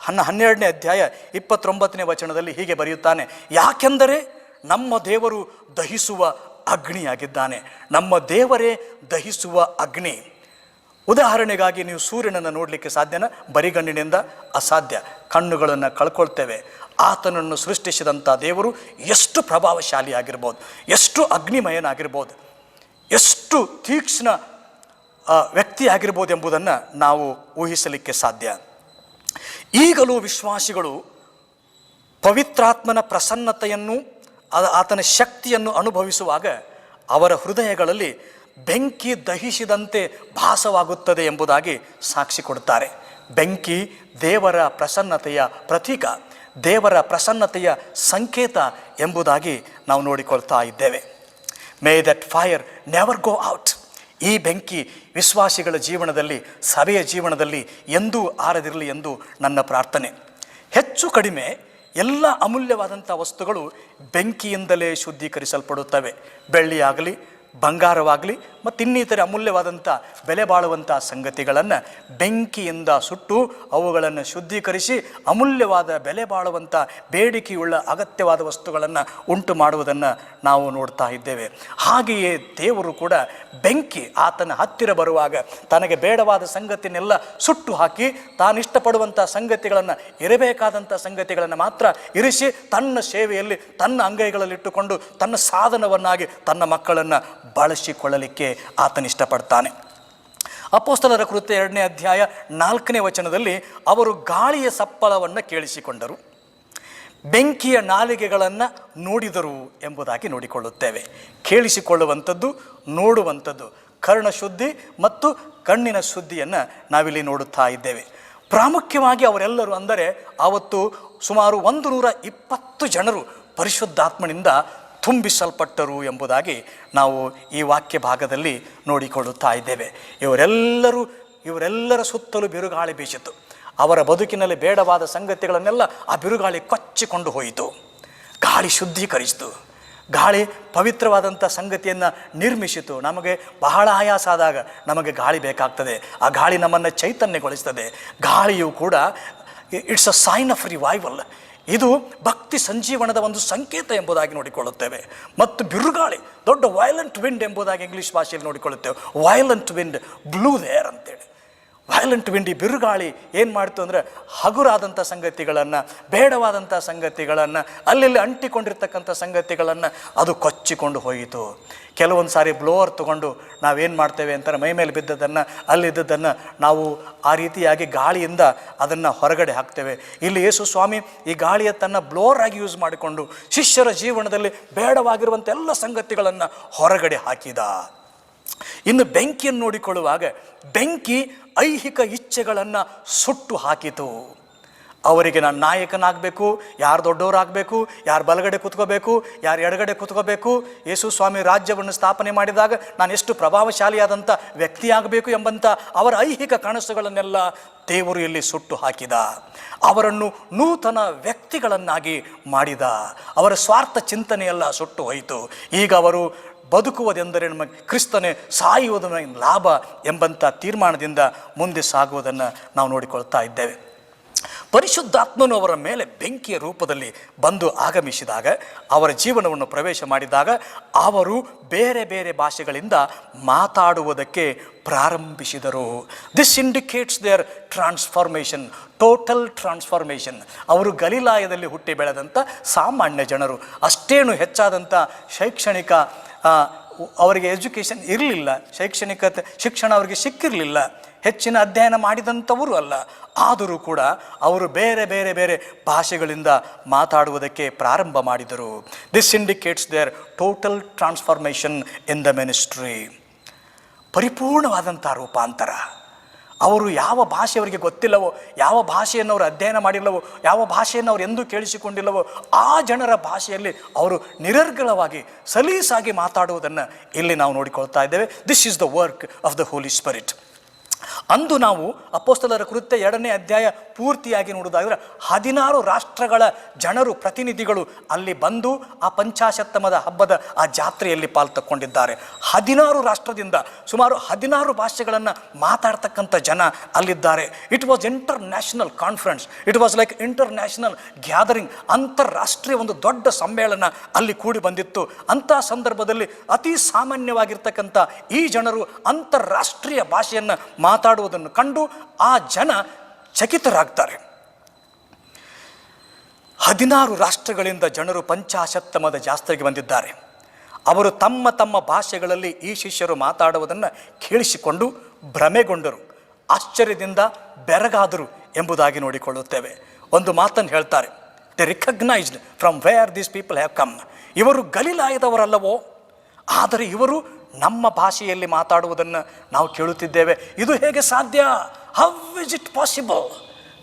12ನೇ ಅಧ್ಯಾಯ 29ನೇ ವಚನದಲ್ಲಿ ಹೀಗೆ ಬರೆಯುತ್ತಾನೆ, ಯಾಕೆಂದರೆ ನಮ್ಮ ದೇವರು ದಹಿಸುವ ಅಗ್ನಿಯಾಗಿದ್ದಾನೆ. ನಮ್ಮ ದೇವರೇ ದಹಿಸುವ ಅಗ್ನಿ. ಉದಾಹರಣೆಗಾಗಿ ನೀವು ಸೂರ್ಯನನ್ನು ನೋಡಲಿಕ್ಕೆ ಸಾಧ್ಯನ? ಬರಿಗಣ್ಣಿನಿಂದ ಅಸಾಧ್ಯ, ಕಣ್ಣುಗಳನ್ನು ಕಳ್ಕೊಳ್ತೇವೆ. ಆತನನ್ನು ಸೃಷ್ಟಿಸಿದಂಥ ದೇವರು ಎಷ್ಟು ಪ್ರಭಾವಶಾಲಿ ಆಗಿರ್ಬೋದು, ಎಷ್ಟು ಅಗ್ನಿಮಯನಾಗಿರ್ಬೋದು, ಎಷ್ಟು ತೀಕ್ಷ್ಣ ವ್ಯಕ್ತಿ ಆಗಿರ್ಬೋದು ಎಂಬುದನ್ನು ನಾವು ಊಹಿಸಲಿಕ್ಕೆ ಸಾಧ್ಯ. ಈಗಲೂ ವಿಶ್ವಾಸಿಗಳು ಪವಿತ್ರಾತ್ಮನ ಪ್ರಸನ್ನತೆಯನ್ನು, ಆತನ ಶಕ್ತಿಯನ್ನು ಅನುಭವಿಸುವಾಗ ಅವರ ಹೃದಯಗಳಲ್ಲಿ ಬೆಂಕಿ ದಹಿಸಿದಂತೆ ಭಾಸವಾಗುತ್ತದೆ ಎಂಬುದಾಗಿ ಸಾಕ್ಷಿ ಕೊಡ್ತಾರೆ. ಬೆಂಕಿ ದೇವರ ಪ್ರಸನ್ನತೆಯ ಪ್ರತೀಕ, ದೇವರ ಪ್ರಸನ್ನತೆಯ ಸಂಕೇತ ಎಂಬುದಾಗಿ ನಾವು ನೋಡಿಕೊಳ್ತಾ ಇದ್ದೇವೆ. May that fire never go out. ಈ ಬೆಂಕಿ ವಿಶ್ವಾಸಿಗಳ ಜೀವನದಲ್ಲಿ, ಸಭೆಯ ಜೀವನದಲ್ಲಿ ಎಂದೂ ಆರದಿರಲಿ ಎಂದು ನನ್ನ ಪ್ರಾರ್ಥನೆ. ಹೆಚ್ಚು ಕಡಿಮೆ ಎಲ್ಲ ಅಮೂಲ್ಯವಾದಂಥ ವಸ್ತುಗಳು ಬೆಂಕಿಯಿಂದಲೇ ಶುದ್ಧೀಕರಿಸಲ್ಪಡುತ್ತವೆ. ಬೆಳ್ಳಿಯಾಗಲಿ, ಬಂಗಾರವಾಗಲಿ ಮತ್ತು ಇನ್ನಿತರೆ ಅಮೂಲ್ಯವಾದಂಥ ಬೆಲೆ ಬಾಳುವಂಥ ಸಂಗತಿಗಳನ್ನು ಬೆಂಕಿಯಿಂದ ಸುಟ್ಟು ಅವುಗಳನ್ನು ಶುದ್ಧೀಕರಿಸಿ ಅಮೂಲ್ಯವಾದ ಬೆಲೆ ಬಾಳುವಂಥ ಬೇಡಿಕೆಯುಳ್ಳ ಅಗತ್ಯವಾದ ವಸ್ತುಗಳನ್ನು ಉಂಟು ಮಾಡುವುದನ್ನು ನಾವು ನೋಡ್ತಾ ಇದ್ದೇವೆ. ಹಾಗೆಯೇ ದೇವರು ಕೂಡ ಬೆಂಕಿ ಆತನ ಹತ್ತಿರ ಬರುವಾಗ ತನಗೆ ಬೇಡವಾದ ಸಂಗತಿನೆಲ್ಲ ಸುಟ್ಟು ಹಾಕಿ ತಾನಿಷ್ಟಪಡುವಂಥ ಸಂಗತಿಗಳನ್ನು, ಇರಬೇಕಾದಂಥ ಸಂಗತಿಗಳನ್ನು ಮಾತ್ರ ಇರಿಸಿ ತನ್ನ ಸೇವೆಯಲ್ಲಿ, ತನ್ನ ಅಂಗೈಗಳಲ್ಲಿಟ್ಟುಕೊಂಡು ತನ್ನ ಸಾಧನವನ್ನಾಗಿ ತನ್ನ ಮಕ್ಕಳನ್ನು ಬಳಸಿಕೊಳ್ಳಲಿಕ್ಕೆ ಆತನ ಇಷ್ಟಪಡ್ತಾನೆ. ಅಪೊಸ್ತಲರ ಕೃತ್ಯ 2ನೇ ಅಧ್ಯಾಯ 4ನೇ ವಚನದಲ್ಲಿ ಅವರು ಗಾಳಿಯ ಸಪ್ಪಳವನ್ನು ಕೇಳಿಸಿಕೊಂಡರು, ಬೆಂಕಿಯ ನಾಲಿಗೆಗಳನ್ನು ನೋಡಿದರು ಎಂಬುದಾಗಿ ನೋಡಿಕೊಳ್ಳುತ್ತೇವೆ. ಕೇಳಿಸಿಕೊಳ್ಳುವಂಥದ್ದು, ನೋಡುವಂಥದ್ದು, ಕರ್ಣಶುದ್ಧಿ ಮತ್ತು ಕಣ್ಣಿನ ಶುದ್ಧಿಯನ್ನು ನಾವಿಲ್ಲಿ ನೋಡುತ್ತಾ ಇದ್ದೇವೆ. ಪ್ರಾಮುಖ್ಯವಾಗಿ ಅವರೆಲ್ಲರೂ ಅಂದರೆ ಆವತ್ತು ಸುಮಾರು 120 ಜನರು ಪರಿಶುದ್ಧಾತ್ಮನಿಂದ ತುಂಬಿಸಲ್ಪಟ್ಟರು ಎಂಬುದಾಗಿ ನಾವು ಈ ವಾಕ್ಯ ಭಾಗದಲ್ಲಿ ನೋಡಿಕೊಳ್ಳುತ್ತಾ ಇದ್ದೇವೆ. ಇವರೆಲ್ಲರ ಸುತ್ತಲೂ ಬಿರುಗಾಳಿ ಬೀಸಿತು. ಅವರ ಬದುಕಿನಲ್ಲಿ ಬೇಡವಾದ ಸಂಗತಿಗಳನ್ನೆಲ್ಲ ಆ ಬಿರುಗಾಳಿ ಕೊಚ್ಚಿಕೊಂಡು ಹೋಯಿತು. ಗಾಳಿ ಶುದ್ಧೀಕರಿಸಿತು, ಗಾಳಿ ಪವಿತ್ರವಾದಂಥ ಸಂಗತಿಯನ್ನು ನಿರ್ಮಿಸಿತು. ನಮಗೆ ಬಹಳ ಆಯಾಸ ಆದಾಗ ನಮಗೆ ಗಾಳಿ ಬೇಕಾಗ್ತದೆ. ಆ ಗಾಳಿ ನಮ್ಮನ್ನು ಚೈತನ್ಯಗೊಳಿಸ್ತದೆ. ಗಾಳಿಯು ಕೂಡ it's a sign of revival. ಇದು ಭಕ್ತಿ ಸಂಜೀವನದ ಒಂದು ಸಂಕೇತ ಎಂಬುದಾಗಿ ನೋಡಿಕೊಳ್ಳುತ್ತೇವೆ. ಮತ್ತು ಬಿರುಗಾಳಿ, ದೊಡ್ಡ ವೈಲೆಂಟ್ ವಿಂಡ್ ಎಂಬುದಾಗಿ ಇಂಗ್ಲೀಷ್ ಭಾಷೆಯಲ್ಲಿ ನೋಡಿಕೊಳ್ಳುತ್ತೇವೆ. ವೈಲೆಂಟ್ ವಿಂಡ್ ಬ್ಲೂ ದೇರ್ ಅಂತೇಳಿ. ವೈಲೆಂಟ್ ವಿಂಡ್, ಈ ಬಿರುಗಾಳಿ ಏನು ಮಾಡ್ತು ಅಂದರೆ ಹಗುರಾದಂಥ ಸಂಗತಿಗಳನ್ನು, ಬೇಡವಾದಂಥ ಸಂಗತಿಗಳನ್ನು, ಅಲ್ಲಿ ಅಂಟಿಕೊಂಡಿರ್ತಕ್ಕಂಥ ಸಂಗತಿಗಳನ್ನು ಅದು ಕೊಚ್ಚಿಕೊಂಡು ಹೋಯಿತು. ಕೆಲವೊಂದು ಸಾರಿ ಬ್ಲೋವರ್ ತೊಗೊಂಡು ನಾವೇನು ಮಾಡ್ತೇವೆ ಅಂತಾರೆ, ಮೈ ಮೇಲೆ ಬಿದ್ದದನ್ನು, ಅಲ್ಲಿದ್ದದನ್ನು ನಾವು ಆ ರೀತಿಯಾಗಿ ಗಾಳಿಯಿಂದ ಅದನ್ನು ಹೊರಗಡೆ ಹಾಕ್ತೇವೆ. ಇಲ್ಲಿ ಯೇಸು ಸ್ವಾಮಿ ಈ ಗಾಳಿಯ ತನ್ನ ಬ್ಲೋವರ್ ಆಗಿ ಯೂಸ್ ಮಾಡಿಕೊಂಡು ಶಿಷ್ಯರ ಜೀವನದಲ್ಲಿ ಬೇಡವಾಗಿರುವಂಥ ಎಲ್ಲ ಸಂಗತಿಗಳನ್ನು ಹೊರಗಡೆ ಹಾಕಿದ. ಇನ್ನು ಬೆಂಕಿಯನ್ನು ನೋಡಿಕೊಳ್ಳುವಾಗ ಬೆಂಕಿ ಐಹಿಕ ಇಚ್ಛೆಗಳನ್ನು ಸುಟ್ಟು ಹಾಕಿತು. ಅವರಿಗೆ ನಾನು ನಾಯಕನಾಗಬೇಕು, ಯಾರು ದೊಡ್ಡವರಾಗಬೇಕು, ಯಾರು ಬಲಗಡೆ ಕೂತ್ಕೋಬೇಕು, ಯಾರು ಎಡಗಡೆ ಕೂತ್ಕೋಬೇಕು, ಯೇಸು ಸ್ವಾಮಿ ರಾಜ್ಯವನ್ನು ಸ್ಥಾಪನೆ ಮಾಡಿದಾಗ ನಾನು ಎಷ್ಟು ಪ್ರಭಾವಶಾಲಿಯಾದಂಥ ವ್ಯಕ್ತಿಯಾಗಬೇಕು ಎಂಬಂಥ ಅವರ ಐಹಿಕ ಕನಸುಗಳನ್ನೆಲ್ಲ ದೇವರು ಇಲ್ಲಿ ಸುಟ್ಟು ಹಾಕಿದ. ಅವರನ್ನು ನೂತನ ವ್ಯಕ್ತಿಗಳನ್ನಾಗಿ ಮಾಡಿದ. ಅವರ ಸ್ವಾರ್ಥ ಚಿಂತನೆಯೆಲ್ಲ ಸುಟ್ಟು ಹೋಯಿತು. ಈಗ ಅವರು ಬದುಕುವುದೆಂದರೆ ನಮಗೆ ಕ್ರಿಸ್ತನೇ, ಸಾಯುವುದು ಲಾಭ ಎಂಬಂಥ ತೀರ್ಮಾನದಿಂದ ಮುಂದೆ ಸಾಗುವುದನ್ನು ನಾವು ನೋಡಿಕೊಳ್ತಾ ಇದ್ದೇವೆ. ಪರಿಶುದ್ಧಾತ್ಮನು ಅವರ ಮೇಲೆ ಬೆಂಕಿಯ ರೂಪದಲ್ಲಿ ಬಂದು ಆಗಮಿಸಿದಾಗ, ಅವರ ಜೀವನವನ್ನು ಪ್ರವೇಶ ಮಾಡಿದಾಗ ಅವರು ಬೇರೆ ಬೇರೆ ಭಾಷೆಗಳಿಂದ ಮಾತಾಡುವುದಕ್ಕೆ ಪ್ರಾರಂಭಿಸಿದರು. This indicates their transformation, total transformation. ಅವರು ಗಲಿಲಾಯದಲ್ಲಿ ಹುಟ್ಟಿ ಬೆಳೆದಂಥ ಸಾಮಾನ್ಯ ಜನರು, ಅಷ್ಟೇನು ಹೆಚ್ಚಾದಂಥ ಶೈಕ್ಷಣಿಕ ಅವರಿಗೆ ಎಜುಕೇಷನ್ ಇರಲಿಲ್ಲ, ಶಿಕ್ಷಣ ಅವರಿಗೆ ಸಿಕ್ಕಿರಲಿಲ್ಲ, ಹೆಚ್ಚಿನ ಅಧ್ಯಯನ ಮಾಡಿದಂಥವರು ಅಲ್ಲ. ಆದರೂ ಕೂಡ ಅವರು ಬೇರೆ ಬೇರೆ ಬೇರೆ ಭಾಷೆಗಳಿಂದ ಮಾತಾಡುವುದಕ್ಕೆ ಪ್ರಾರಂಭ ಮಾಡಿದರು. This indicates there total transformation in the ministry. ಪರಿಪೂರ್ಣವಾದಂಥ ರೂಪಾಂತರ. ಅವರು ಯಾವ ಭಾಷೆ ಅವರಿಗೆ ಗೊತ್ತಿಲ್ಲವೋ, ಯಾವ ಭಾಷೆಯನ್ನು ಅವರು ಅಧ್ಯಯನ ಮಾಡಿಲ್ಲವೋ, ಯಾವ ಭಾಷೆಯನ್ನು ಅವರು ಎಂದೂ ಕೇಳಿಸಿಕೊಂಡಿಲ್ಲವೋ ಆ ಜನರ ಭಾಷೆಯಲ್ಲಿ ಅವರು ನಿರರ್ಗಳವಾಗಿ ಸಲೀಸಾಗಿ ಮಾತಾಡುವುದನ್ನು ಇಲ್ಲಿ ನಾವು ನೋಡಿಕೊಳ್ತಾ ಇದ್ದೇವೆ. This is the work of the holy spirit. ಅಂದು ನಾವು ಅಪೊಸ್ತಲರ ಕೃತ್ಯ 2ನೇ ಅಧ್ಯಾಯ ಪೂರ್ತಿಯಾಗಿ ನೋಡುವುದಾದರೆ 16 ರಾಷ್ಟ್ರಗಳ ಜನರು, ಪ್ರತಿನಿಧಿಗಳು ಅಲ್ಲಿ ಬಂದು ಆ ಪಂಚಾಶತ್ತಮದ ಹಬ್ಬದ ಆ ಜಾತ್ರೆಯಲ್ಲಿ ಪಾಲು ತಕ್ಕೊಂಡಿದ್ದಾರೆ. 16 ರಾಷ್ಟ್ರದಿಂದ ಸುಮಾರು 16 ಭಾಷೆಗಳನ್ನು ಮಾತಾಡ್ತಕ್ಕಂಥ ಜನ ಅಲ್ಲಿದ್ದಾರೆ. It was international conference, it was like international gathering. ಅಂತಾರಾಷ್ಟ್ರೀಯ ಒಂದು ದೊಡ್ಡ ಸಮ್ಮೇಳನ ಅಲ್ಲಿ ಕೂಡಿ ಬಂದಿತ್ತು. ಅಂಥ ಸಂದರ್ಭದಲ್ಲಿ ಅತಿ ಸಾಮಾನ್ಯವಾಗಿರ್ತಕ್ಕಂಥ ಈ ಜನರು ಅಂತಾರಾಷ್ಟ್ರೀಯ ಭಾಷೆಯನ್ನು ಮಾತಾಡುವುದನ್ನು ಕಂಡು ಆ ಜನ ಚಕಿತರಾಗ್ತಾರೆ. 16 ರಾಷ್ಟ್ರಗಳಿಂದ ಜನರು ಪಂಚಾಶತ್ತಮದ ಜಾತ್ರೆಗೆ ಬಂದಿದ್ದಾರೆ. ಅವರು ತಮ್ಮ ತಮ್ಮ ಭಾಷೆಗಳಲ್ಲಿ ಈ ಶಿಷ್ಯರು ಮಾತಾಡುವುದನ್ನು ಕೇಳಿಸಿಕೊಂಡು ಭ್ರಮೆಗೊಂಡರು, ಆಶ್ಚರ್ಯದಿಂದ ಬೆರಗಾದರು ಎಂಬುದಾಗಿ ನೋಡಿಕೊಳ್ಳುತ್ತೇವೆ. ಒಂದು ಮಾತನ್ನು ಹೇಳ್ತಾರೆ, they recognised from where these people have come. ಇವರು ಗಲಿಲಾಯದವರಲ್ಲವೋ, ಆದರೆ ಇವರು ನಮ್ಮ ಭಾಷೆಯಲ್ಲಿ ಮಾತಾಡುವುದನ್ನು ನಾವು ಕೇಳುತ್ತಿದ್ದೇವೆ. ಇದು ಹೇಗೆ ಸಾಧ್ಯ? How is it possible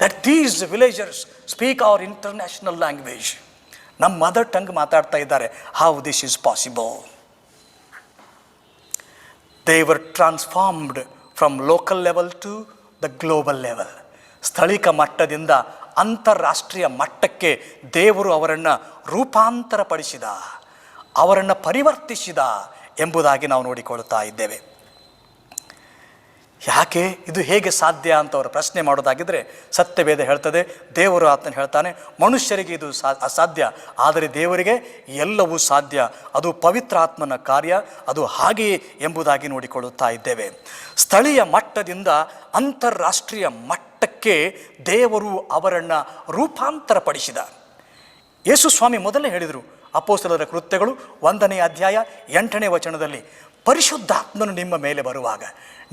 that these villagers speak our international language? ನಮ್ಮ ಮದರ್ ಟಂಗ್ ಮಾತಾಡ್ತಾ ಇದ್ದಾರೆ. How this is possible? They were transformed from local level to the global level. ಸ್ಥಳೀಕ ಮಟ್ಟದಿಂದ ಅಂತಾರಾಷ್ಟ್ರೀಯ ಮಟ್ಟಕ್ಕೆ ದೇವರು ಅವರನ್ನು ರೂಪಾಂತರಪಡಿಸಿದ, ಅವರನ್ನು ಪರಿವರ್ತಿಸಿದ ಎಂಬುದಾಗಿ ನಾವು ನೋಡಿಕೊಳ್ಳುತ್ತಾ ಇದ್ದೇವೆ. ಯಾಕೆ ಇದು ಹೇಗೆ ಸಾಧ್ಯ ಅಂತ ಅವರು ಪ್ರಶ್ನೆ ಮಾಡೋದಾಗಿದ್ದರೆ, ಸತ್ಯವೇದ ಹೇಳ್ತದೆ, ದೇವರು ಆತನು ಹೇಳ್ತಾನೆ, ಮನುಷ್ಯರಿಗೆ ಇದು ಅಸಾಧ್ಯ, ಆದರೆ ದೇವರಿಗೆ ಎಲ್ಲವೂ ಸಾಧ್ಯ. ಅದು ಪವಿತ್ರಾತ್ಮನ ಕಾರ್ಯ, ಅದು ಹಾಗೆಯೇ ಎಂಬುದಾಗಿ ನೋಡಿಕೊಳ್ಳುತ್ತಾ ಇದ್ದೇವೆ. ಸ್ಥಳೀಯ ಮಟ್ಟದಿಂದ ಅಂತಾರಾಷ್ಟ್ರೀಯ ಮಟ್ಟಕ್ಕೆ ದೇವರು ಅವರನ್ನು ರೂಪಾಂತರಪಡಿಸಿದ. ಯೇಸು ಸ್ವಾಮಿ ಮೊದಲೇ ಹೇಳಿದರು, ಅಪೊಸ್ತಲರ ಕೃತ್ಯಗಳು 1ನೇ ಅಧ್ಯಾಯ 8ನೇ ವಚನದಲ್ಲಿ, ಪರಿಶುದ್ಧಾತ್ಮನು ನಿಮ್ಮ ಮೇಲೆ ಬರುವಾಗ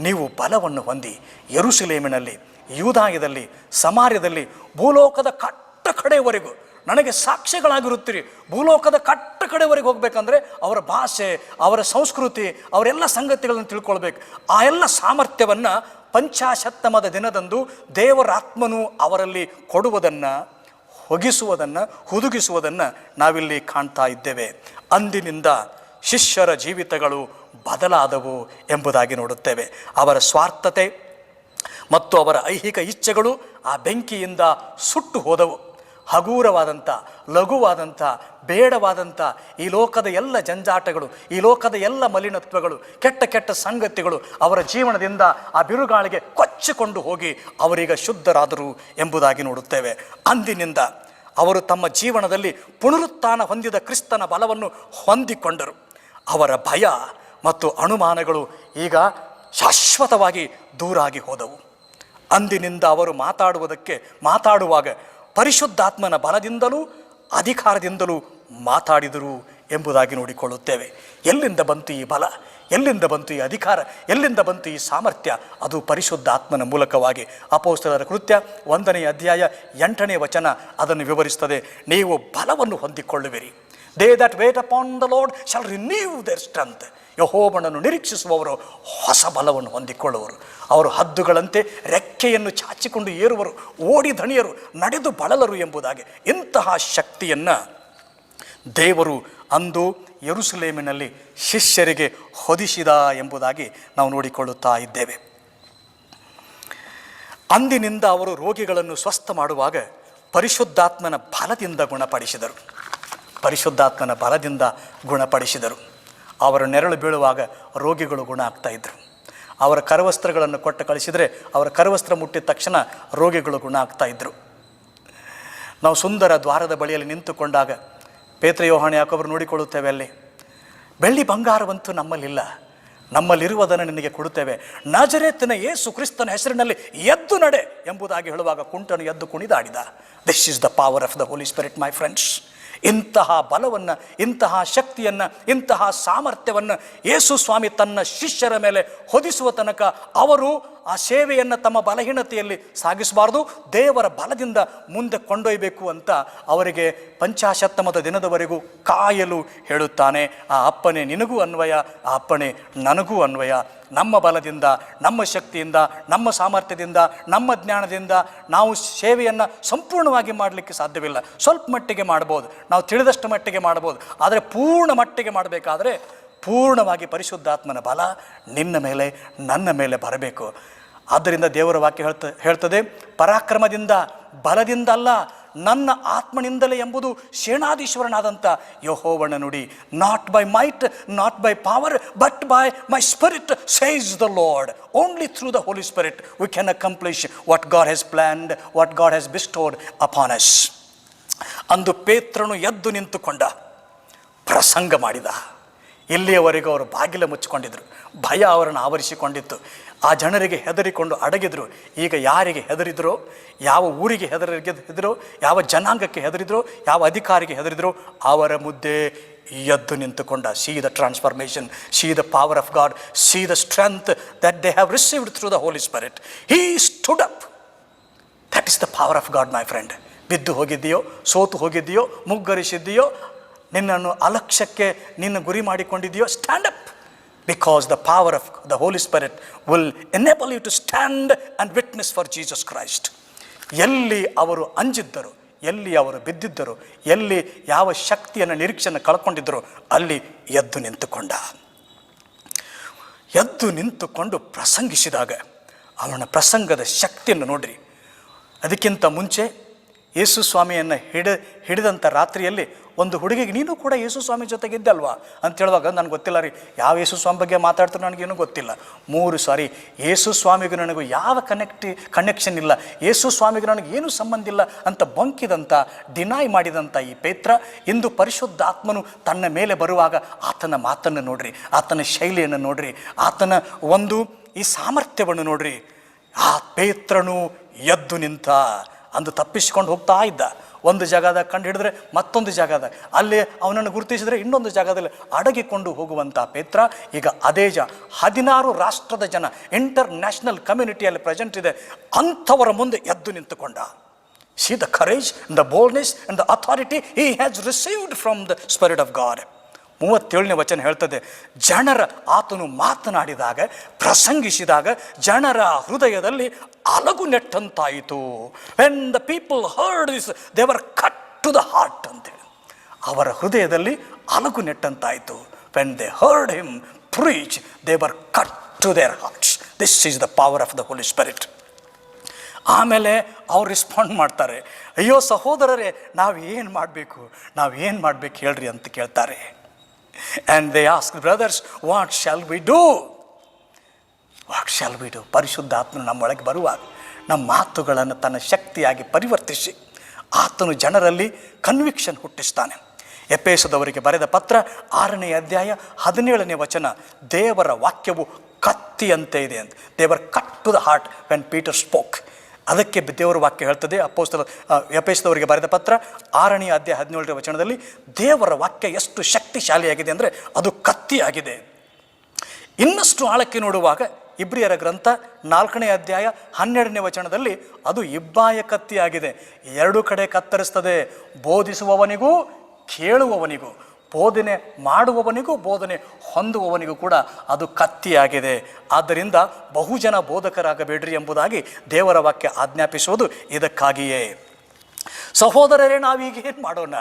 ನೀವು ಬಲವನ್ನು ಹೊಂದಿ ಯೆರೂಸಲೇಮಿನಲ್ಲಿ, ಯೂದಾಯದಲ್ಲಿ, ಸಮಾರ್ಯದಲ್ಲಿ, ಭೂಲೋಕದ ಕಟ್ಟ ಕಡೆಯವರೆಗೂ ನನಗೆ ಸಾಕ್ಷಿಗಳಾಗಿರುತ್ತೀರಿ. ಭೂಲೋಕದ ಕಟ್ಟ ಕಡೆವರೆಗೆ ಹೋಗಬೇಕಂದ್ರೆ ಅವರ ಭಾಷೆ, ಅವರ ಸಂಸ್ಕೃತಿ, ಅವರೆಲ್ಲ ಸಂಗತಿಗಳನ್ನು ತಿಳ್ಕೊಳ್ಬೇಕು. ಆ ಎಲ್ಲ ಸಾಮರ್ಥ್ಯವನ್ನು ಪಂಚಾಶತ್ತಮದ ದಿನದಂದು ದೇವರಾತ್ಮನು ಅವರಲ್ಲಿ ಕೊಡುವುದನ್ನು, ಹೊಗಿಸುವುದನ್ನು, ಹುದುಗಿಸುವುದನ್ನು ನಾವಿಲ್ಲಿ ಕಾಣ್ತಾ ಇದ್ದೇವೆ. ಅಂದಿನಿಂದ ಶಿಷ್ಯರ ಜೀವಿತಗಳು ಬದಲಾದವು ಎಂಬುದಾಗಿ ನೋಡುತ್ತೇವೆ. ಅವರ ಸ್ವಾರ್ಥತೆ ಮತ್ತು ಅವರ ಐಹಿಕ ಇಚ್ಛೆಗಳು ಆ ಬೆಂಕಿಯಿಂದ ಸುಟ್ಟು ಹೋದವು. ಹಗೂರವಾದಂಥ, ಲಘುವಾದಂಥ, ಬೇಡವಾದಂಥ ಈ ಲೋಕದ ಎಲ್ಲ ಜಂಜಾಟಗಳು, ಈ ಲೋಕದ ಎಲ್ಲ ಮಲಿನತ್ವಗಳು, ಕೆಟ್ಟ ಕೆಟ್ಟ ಸಂಗತಿಗಳು ಅವರ ಜೀವನದಿಂದ ಆ ಬಿರುಗಾಳಿಗೆ ಕೊಚ್ಚಿಕೊಂಡು ಹೋಗಿ ಅವರೀಗ ಶುದ್ಧರಾದರು ಎಂಬುದಾಗಿ ನೋಡುತ್ತೇವೆ. ಅಂದಿನಿಂದ ಅವರು ತಮ್ಮ ಜೀವನದಲ್ಲಿ ಪುನರುತ್ಥಾನ ಹೊಂದಿದ ಕ್ರಿಸ್ತನ ಬಲವನ್ನು ಹೊಂದಿಕೊಂಡರು. ಅವರ ಭಯ ಮತ್ತು ಅನುಮಾನಗಳು ಈಗ ಶಾಶ್ವತವಾಗಿ ದೂರಾಗಿ ಹೋದವು. ಅಂದಿನಿಂದ ಅವರು ಮಾತಾಡುವಾಗ ಪರಿಶುದ್ಧಾತ್ಮನ ಬಲದಿಂದಲೂ ಅಧಿಕಾರದಿಂದಲೂ ಮಾತಾಡಿದರು ಎಂಬುದಾಗಿ ನೋಡಿಕೊಳ್ಳುತ್ತೇವೆ. ಎಲ್ಲಿಂದ ಬಂತು ಈ ಬಲ? ಎಲ್ಲಿಂದ ಬಂತು ಈ ಅಧಿಕಾರ? ಎಲ್ಲಿಂದ ಬಂತು ಈ ಸಾಮರ್ಥ್ಯ? ಅದು ಪರಿಶುದ್ಧಾತ್ಮನ ಮೂಲಕವಾಗಿ. ಅಪೊಸ್ತಲರ ಕೃತ್ಯ 1ನೇ ಅಧ್ಯಾಯ 8ನೇ ವಚನ ಅದನ್ನು ವಿವರಿಸ್ತದೆ. ನೀವು ಬಲವನ್ನು ಹೊಂದಿಕೊಳ್ಳುವಿರಿ. They that wait upon the lord shall renew their strength. ಯೆಹೋವನನ್ನು ನಿರೀಕ್ಷಿಸುವವರು ಹೊಸ ಬಲವನ್ನು ಹೊಂದಿಕೊಳ್ಳುವರು. ಅವರು ಹದ್ದುಗಳಂತೆ ರೆಕ್ಕೆಯನ್ನು ಚಾಚಿಕೊಂಡು ಏರುವರು, ಓಡಿ ದಣಿಯರು, ನಡೆದು ಬಳಲರು ಎಂಬುದಾಗಿ ಇಂತಹ ಶಕ್ತಿಯನ್ನು ದೇವರು ಅಂದು ಯೆರೂಸಲೇಮಿನಲ್ಲಿ ಶಿಷ್ಯರಿಗೆ ಹೊದಿಸಿದ ಎಂಬುದಾಗಿ ನಾವು ನೋಡಿಕೊಳ್ಳುತ್ತಾ ಇದ್ದೇವೆ. ಅಂದಿನಿಂದ ಅವರು ರೋಗಿಗಳನ್ನು ಸ್ವಸ್ಥ ಮಾಡುವಾಗ ಪರಿಶುದ್ಧಾತ್ಮನ ಬಲದಿಂದ ಗುಣಪಡಿಸಿದರು. ಪರಿಶುದ್ಧಾತ್ಮನ ಬಲದಿಂದ ಗುಣಪಡಿಸಿದರು. ಅವರ ನೆರಳು ಬೀಳುವಾಗ ರೋಗಿಗಳು ಗುಣ ಆಗ್ತಾ ಇದ್ದರು. ಅವರ ಕರವಸ್ತ್ರಗಳನ್ನು ಕೊಟ್ಟು ಕಳಿಸಿದರೆ ಅವರ ಕರವಸ್ತ್ರ ಮುಟ್ಟಿದ ತಕ್ಷಣ ರೋಗಿಗಳು ಗುಣ ಆಗ್ತಾ ಇದ್ದರು. ನಾವು ಸುಂದರ ದ್ವಾರದ ಬಳಿಯಲ್ಲಿ ನಿಂತುಕೊಂಡಾಗ ಪೇತ್ರ ಯೋಹಾನ ಯಾಕೋಬರು ನೋಡಿಕೊಳ್ಳುತ್ತೇವೆ, ಅಲ್ಲಿ ಬೆಳ್ಳಿ ಬಂಗಾರವಂತೂ ನಮ್ಮಲ್ಲಿಲ್ಲ, ನಮ್ಮಲ್ಲಿರುವುದನ್ನು ನಿನಗೆ ಕೊಡುತ್ತೇವೆ, ನಜರೇತಿನ ಯೇಸು ಕ್ರಿಸ್ತನ ಹೆಸರಿನಲ್ಲಿ ಎದ್ದು ನಡೆ ಎಂಬುದಾಗಿ ಹೇಳುವಾಗ ಕುಂಟನು ಎದ್ದು ಕುಣಿದಾಡಿದ. This is the power of the holy spirit my friends. ಇಂತಹ ಬಲವನ್ನು, ಇಂತಹ ಶಕ್ತಿಯನ್ನು, ಇಂತಹ ಸಾಮರ್ಥ್ಯವನ್ನು ಯೇಸು ಸ್ವಾಮಿ ತನ್ನ ಶಿಷ್ಯರ ಮೇಲೆ ಹೊದಿಸುವ ತನಕ ಅವರು ಆ ಸೇವೆಯನ್ನು ತಮ್ಮ ಬಲಹೀನತೆಯಲ್ಲಿ ಸಾಗಿಸಬಾರ್ದು, ದೇವರ ಬಲದಿಂದ ಮುಂದೆ ಕೊಂಡೊಯ್ಯಬೇಕು ಅಂತ ಅವರಿಗೆ ಪಂಚಾಶತ್ತಮದ ದಿನದವರೆಗೂ ಕಾಯಲು ಹೇಳುತ್ತಾನೆ. ಆ ಅಪ್ಪಣೆ ನಿನಗೂ ಅನ್ವಯ, ಆ ಅಪ್ಪಣೆ ನನಗೂ ಅನ್ವಯ. ನಮ್ಮ ಬಲದಿಂದ, ನಮ್ಮ ಶಕ್ತಿಯಿಂದ, ನಮ್ಮ ಸಾಮರ್ಥ್ಯದಿಂದ, ನಮ್ಮ ಜ್ಞಾನದಿಂದ ನಾವು ಸೇವೆಯನ್ನು ಸಂಪೂರ್ಣವಾಗಿ ಮಾಡಲಿಕ್ಕೆ ಸಾಧ್ಯವಿಲ್ಲ. ಸ್ವಲ್ಪ ಮಟ್ಟಿಗೆ ಮಾಡ್ಬೋದು, ನಾವು ತಿಳಿದಷ್ಟು ಮಟ್ಟಿಗೆ ಮಾಡ್ಬೋದು, ಆದರೆ ಪೂರ್ಣ ಮಟ್ಟಿಗೆ ಮಾಡಬೇಕಾದ್ರೆ ಪೂರ್ಣವಾಗಿ ಪರಿಶುದ್ಧಾತ್ಮನ ಬಲ ನಿನ್ನ ಮೇಲೆ, ನನ್ನ ಮೇಲೆ ಬರಬೇಕು. ಆದ್ದರಿಂದ ದೇವರ ವಾಕ್ಯ ಹೇಳ್ತದೆ, ಪರಾಕ್ರಮದಿಂದ, ಬಲದಿಂದ ಅಲ್ಲ, ನನ್ನ ಆತ್ಮನಿಂದಲೇ ಎಂಬುದು ಸೇನಾಧೀಶ್ವರನಾದಂಥ ಯೆಹೋವನ ನುಡಿ. Not by might, not by power, but by my spirit says the lord. Only through the holy spirit we can accomplish what God has planned, what God has bestowed upon us. ಅಂದು ಪೇತ್ರನು ಎದ್ದು ನಿಂತುಕೊಂಡ, ಪ್ರಸಂಗ ಮಾಡಿದ. ಇಲ್ಲಿಯವರೆಗೂ ಅವರು ಬಾಗಿಲ ಮುಚ್ಚಿಕೊಂಡಿದ್ರು, ಭಯ ಅವರನ್ನು ಆವರಿಸಿಕೊಂಡಿತ್ತು, ಆ ಜನರಿಗೆ ಹೆದರಿಕೊಂಡು ಅಡಗಿದ್ರು. ಈಗ ಯಾರಿಗೆ ಹೆದರಿದ್ರೋ, ಯಾವ ಊರಿಗೆ ಹೆದರಿದ್ರೋ, ಯಾವ ಜನಾಂಗಕ್ಕೆ ಹೆದರಿದ್ರೋ, ಯಾವ ಅಧಿಕಾರಿಗೆ ಹೆದರಿದ್ರೋ ಅವರ ಮುದ್ದೆ ಎದ್ದು ನಿಂತುಕೊಂಡ. See the transformation, see the power of God, see the strength that they have received through the holy spirit. He stood up. That is the power of God my friend. ಬಿದ್ದು ಹೋಗಿದ್ದೀಯೋ, ಸೋತು ಹೋಗಿದ್ದೀಯೋ, ಮುಗ್ಗರಿಸಿದ್ದೀಯೋ, ನಿನ್ನನ್ನು ಅಲಕ್ಷ್ಯಕ್ಕೆ ನಿನ್ನ ಗುರಿ ಮಾಡಿಕೊಂಡಿದೆಯೋ, stand up. Because the power of the Holy Spirit will enable you to stand and witness for Jesus Christ. ಎಲ್ಲಿ ಅವರು ಅಂಜಿದ್ದರು, ಎಲ್ಲಿ ಅವರು ಬಿದ್ದಿದ್ದರು, ಎಲ್ಲಿ ಯಾವ ಶಕ್ತಿಯನ್ನು, ನಿರೀಕ್ಷೆಯನ್ನು ಕಳ್ಕೊಂಡಿದ್ದರು, ಅಲ್ಲಿ ಎದ್ದು ನಿಂತುಕೊಂಡ. ಎದ್ದು ನಿಂತುಕೊಂಡು ಪ್ರಸಂಗಿಸಿದಾಗ ಅವನ ಪ್ರಸಂಗದ ಶಕ್ತಿಯನ್ನು ನೋಡ್ರಿ. ಅದಕ್ಕಿಂತ ಮುಂಚೆ ಯೇಸು ಸ್ವಾಮಿಯನ್ನು ಹಿಡಿದಂಥ ರಾತ್ರಿಯಲ್ಲಿ ಒಂದು ಹುಡುಗಿಗೆ, ನೀನು ಕೂಡ ಯೇಸು ಸ್ವಾಮಿ ಜೊತೆಗಿದ್ದಲ್ವಾ ಅಂತ ಹೇಳುವಾಗ, ನನಗೆ ಗೊತ್ತಿಲ್ಲ ರೀ, ಯಾವ ಯೇಸು ಸ್ವಾಮಿ ಬಗ್ಗೆ ಮಾತಾಡ್ತಾರೆ ನನಗೇನು ಗೊತ್ತಿಲ್ಲ. 3 ಸಾರಿ ಯೇಸು ಸ್ವಾಮಿಗೂ ನನಗೂ ಯಾವ ಕನೆಕ್ಷನ್ ಇಲ್ಲ, ಯೇಸು ಸ್ವಾಮಿಗೂ ನನಗೇನು ಸಂಬಂಧ ಇಲ್ಲ ಅಂತ ಬಂಕಿದಂಥ, ಡಿನೈ ಮಾಡಿದಂಥ ಈ ಪೇತ್ರ ಇಂದು ಪರಿಶುದ್ಧಾತ್ಮನು ತನ್ನ ಮೇಲೆ ಬರುವಾಗ ಆತನ ಮಾತನ್ನು ನೋಡ್ರಿ, ಆತನ ಶೈಲಿಯನ್ನು ನೋಡ್ರಿ, ಆತನ ಒಂದು ಈ ಸಾಮರ್ಥ್ಯವನ್ನು ನೋಡ್ರಿ. ಆ ಪೇತ್ರನು ಎದ್ದು ನಿಂತ. ಅಂದು ತಪ್ಪಿಸಿಕೊಂಡು ಹೋಗ್ತಾ ಇದ್ದ, ಒಂದು ಜಾಗದಾಗ ಕಂಡು ಹಿಡಿದ್ರೆ ಮತ್ತೊಂದು ಜಾಗದಾಗ, ಅಲ್ಲಿ ಅವನನ್ನು ಗುರುತಿಸಿದರೆ ಇನ್ನೊಂದು ಜಾಗದಲ್ಲಿ ಅಡಗಿಕೊಂಡು ಹೋಗುವಂಥ ಪೇತ್ರ ಈಗ ಅದೇ 16 ರಾಷ್ಟ್ರದ ಜನ, ಇಂಟರ್ನ್ಯಾಷನಲ್ ಕಮ್ಯುನಿಟಿಯಲ್ಲಿ ಪ್ರೆಸೆಂಟ್ ಇದೆ, ಅಂಥವರ ಮುಂದೆ ಎದ್ದು ನಿಂತುಕೊಂಡ. See the courage, the boldness and the authority he has received from the spirit of God. 37ನೇ ವಚನ ಹೇಳ್ತದೆ, ಜನರ ಆತನು ಮಾತನಾಡಿದಾಗ, ಪ್ರಸಂಗಿಸಿದಾಗ ಜನರ ಹೃದಯದಲ್ಲಿ ಅಲಗು ನೆಟ್ಟಂತಾಯಿತು. When the people heard this they were cut to the heart ಅಂತೇಳಿ, ಅವರ ಹೃದಯದಲ್ಲಿ ಅಲಗು ನೆಟ್ಟಂತಾಯಿತು. When they heard him preach they were cut to their hearts. This is the power of the holy spirit. ಆಮೇಲೆ ಅವ್ರು ರೆಸ್ಪಾಂಡ್ ಮಾಡ್ತಾರೆ, ಅಯ್ಯೋ ಸಹೋದರರೇ, ನಾವೇನು ಮಾಡಬೇಕು ಹೇಳ್ರಿ ಅಂತ ಕೇಳ್ತಾರೆ. And they ask, brothers, what shall we do? What shall we do? ಪರಿಶುದ್ಧಾತ್ಮನು ನಮ್ಮೊಳಗೆ ಬರುವಾಗ ನಮ್ಮ ಮಾತುಗಳನ್ನು ತನ್ನ ಶಕ್ತಿಯಾಗಿ ಪರಿವರ್ತಿಸಿ ಆತನು ಜನರಲ್ಲಿ ಕನ್ವಿಕ್ಷನ್ ಹುಟ್ಟಿಸ್ತಾನೆ. ಎಫೆಸದವರಿಗೆ ಬರೆದ ಪತ್ರ 6ನೇ ಅಧ್ಯಾಯ 17ನೇ ವಚನ, ದೇವರ ವಾಕ್ಯವು ಕತ್ತಿಯಂತೆ ಇದೆ ಅಂತ. They were cut to the heart when Peter spoke. ಅದಕ್ಕೆ ದೇವರ ವಾಕ್ಯ ಹೇಳ್ತದೆ, ಎಫೆಸದವರಿಗೆ ಬರೆದ ಪತ್ರ 6ನೇ ಅಧ್ಯಾಯ 17ನೇ ವಚನದಲ್ಲಿ ದೇವರ ವಾಕ್ಯ ಎಷ್ಟು ಶಕ್ತಿಶಾಲಿಯಾಗಿದೆ ಅಂದರೆ ಅದು ಕತ್ತಿಯಾಗಿದೆ. ಇನ್ನಷ್ಟು ಆಳಕ್ಕೆ ನೋಡುವಾಗ ಇಬ್ರಿಯರ ಗ್ರಂಥ 4ನೇ ಅಧ್ಯಾಯ 12ನೇ ವಚನದಲ್ಲಿ ಅದು ಇಬ್ಬಾಯ ಕತ್ತಿಯಾಗಿದೆ. 2 ಕಡೆ ಕತ್ತರಿಸ್ತದೆ, ಬೋಧಿಸುವವನಿಗೂ ಕೇಳುವವನಿಗೂ, ಬೋಧನೆ ಮಾಡುವವನಿಗೂ ಬೋಧನೆ ಹೊಂದುವವನಿಗೂ ಕೂಡ ಅದು ಕತ್ತಿಯಾಗಿದೆ. ಆದ್ದರಿಂದ ಬಹುಜನ ಬೋಧಕರಾಗಬೇಡ್ರಿ ಎಂಬುದಾಗಿ ದೇವರ ವಾಕ್ಯ ಆಜ್ಞಾಪಿಸುವುದು ಇದಕ್ಕಾಗಿಯೇ. ಸಹೋದರರೇ, ನಾವೀಗೇನು ಮಾಡೋಣ?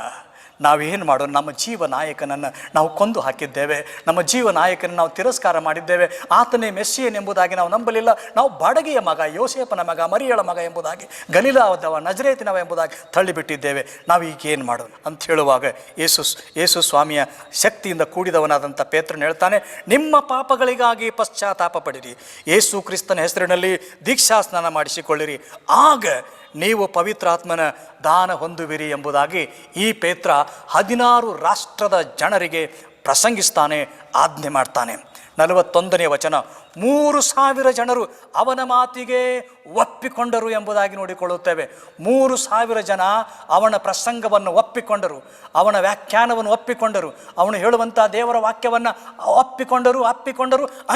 ನಮ್ಮ ಜೀವ ನಾಯಕನನ್ನು ನಾವು ಕೊಂದು ಹಾಕಿದ್ದೇವೆ, ನಮ್ಮ ಜೀವ ನಾಯಕನನ್ನು ನಾವು ತಿರಸ್ಕಾರ ಮಾಡಿದ್ದೇವೆ, ಆತನೇ ಮೆಸ್ಸಿಯನ್ ಎಂಬುದಾಗಿ ನಾವು ನಂಬಲಿಲ್ಲ, ನಾವು ಬಡಗಿಯ ಮಗ, ಯೋಸೇಪನ ಮಗ, ಮರಿಯಳ ಮಗ ಎಂಬುದಾಗಿ, ಗಲಿಲಾದವ, ನಜರೇತಿನವ ಎಂಬುದಾಗಿ ತಳ್ಳಿಬಿಟ್ಟಿದ್ದೇವೆ. ನಾವೀಗೇನು ಮಾಡೋಣ ಅಂತ ಹೇಳುವಾಗ ಯೇಸು ಸ್ವಾಮಿಯ ಶಕ್ತಿಯಿಂದ ಕೂಡಿದವನಾದಂಥ ಪೇತ್ರನು ಹೇಳ್ತಾನೆ, ನಿಮ್ಮ ಪಾಪಗಳಿಗಾಗಿ ಪಶ್ಚಾತ್ತಾಪ ಪಡಿರಿ, ಯೇಸು ಕ್ರಿಸ್ತನ ಹೆಸರಿನಲ್ಲಿ ದೀಕ್ಷಾ ಸ್ನಾನ ಮಾಡಿಸಿಕೊಳ್ಳಿರಿ, ಆಗ ನೀವು ಪವಿತ್ರಾತ್ಮನ ದಾನ ಹೊಂದುವಿರಿ ಎಂಬುದಾಗಿ ಈ ಪೇತ್ರ 16 ರಾಷ್ಟ್ರದ ಜನರಿಗೆ ಪ್ರಸಂಗಿಸ್ತಾನೆ, ಆಜ್ಞೆ ಮಾಡ್ತಾನೆ. 41ನೇ ವಚನ, 3,000 ಜನರು ಅವನ ಮಾತಿಗೆ ಒಪ್ಪಿಕೊಂಡರು ಎಂಬುದಾಗಿ ನೋಡಿಕೊಳ್ಳುತ್ತೇವೆ. 3,000 ಜನ ಅವನ ಪ್ರಸಂಗವನ್ನು ಒಪ್ಪಿಕೊಂಡರು, ಅವನ ವ್ಯಾಖ್ಯಾನವನ್ನು ಒಪ್ಪಿಕೊಂಡರು, ಅವನು ಹೇಳುವಂಥ ದೇವರ ವಾಕ್ಯವನ್ನು ಒಪ್ಪಿಕೊಂಡರು,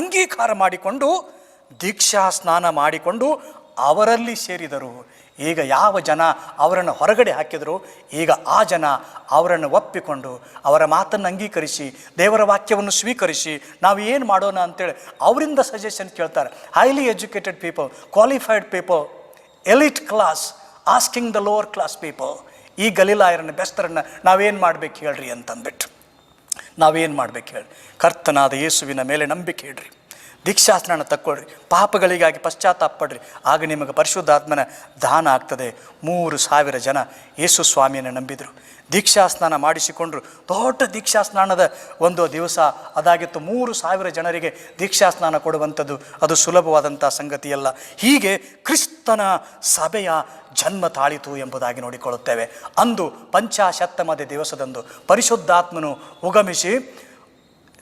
ಅಂಗೀಕಾರ ಮಾಡಿಕೊಂಡು ದೀಕ್ಷಾ ಸ್ನಾನ ಮಾಡಿಕೊಂಡು ಅವರಲ್ಲಿ ಸೇರಿದರು. ಈಗ ಯಾವ ಜನ ಅವರನ್ನು ಹೊರಗಡೆ ಹಾಕಿದರು, ಈಗ ಆ ಜನ ಅವರನ್ನು ಒಪ್ಪಿಕೊಂಡು ಅವರ ಮಾತನ್ನು ಅಂಗೀಕರಿಸಿ ದೇವರ ವಾಕ್ಯವನ್ನು ಸ್ವೀಕರಿಸಿ ನಾವು ಏನು ಮಾಡೋಣ ಅಂತೇಳಿ ಅವರಿಂದ ಸಜೆಷನ್ ಕೇಳ್ತಾರೆ. Highly educated people, qualified people, elite class asking the lower class people. ಈ ಗಲೀಲಾಯರನ್ನು ಬೆಸ್ತರನ್ನು ನಾವೇನು ಮಾಡಬೇಕು ಹೇಳ್ರಿ ಅಂತಂದ್ಬಿಟ್ಟು, ನಾವೇನು ಮಾಡಬೇಕು ಹೇಳಿ, ಕರ್ತನಾದ ಯೇಸುವಿನ ಮೇಲೆ ನಂಬಿಕೆ ಇಡ್ರಿ, ದೀಕ್ಷಾಸ್ನಾನ ತಕ್ಕೊಳ್ರಿ, ಪಾಪಗಳಿಗಾಗಿ ಪಶ್ಚಾತ್ತಾಪ ಪಡ್ರಿ, ಆಗ ನಿಮಗೆ ಪರಿಶುದ್ಧಾತ್ಮನ ದಾನ ಆಗ್ತದೆ. 3,000 ಜನ ಯೇಸು ಸ್ವಾಮಿಯನ್ನು ನಂಬಿದರು, ದೀಕ್ಷಾಸ್ನಾನ ಮಾಡಿಸಿಕೊಂಡ್ರು. ದೊಡ್ಡ ದೀಕ್ಷಾಸ್ನಾನದ ಒಂದು ದಿವಸ ಅದಾಗಿತ್ತು. 3,000 ಜನರಿಗೆ ದೀಕ್ಷಾಸ್ನಾನ ಕೊಡುವಂಥದ್ದು ಅದು ಸುಲಭವಾದಂಥ ಸಂಗತಿಯಲ್ಲ. ಹೀಗೆ ಕ್ರಿಸ್ತನ ಸಭೆಯ ಜನ್ಮ ತಾಳಿತು ಎಂಬುದಾಗಿ ನೋಡಿಕೊಳ್ಳುತ್ತೇವೆ. ಅಂದು ಪಂಚಾಶತ್ತಮದ ದಿವಸದಂದು ಪರಿಶುದ್ಧಾತ್ಮನು ಉಗಮಿಸಿ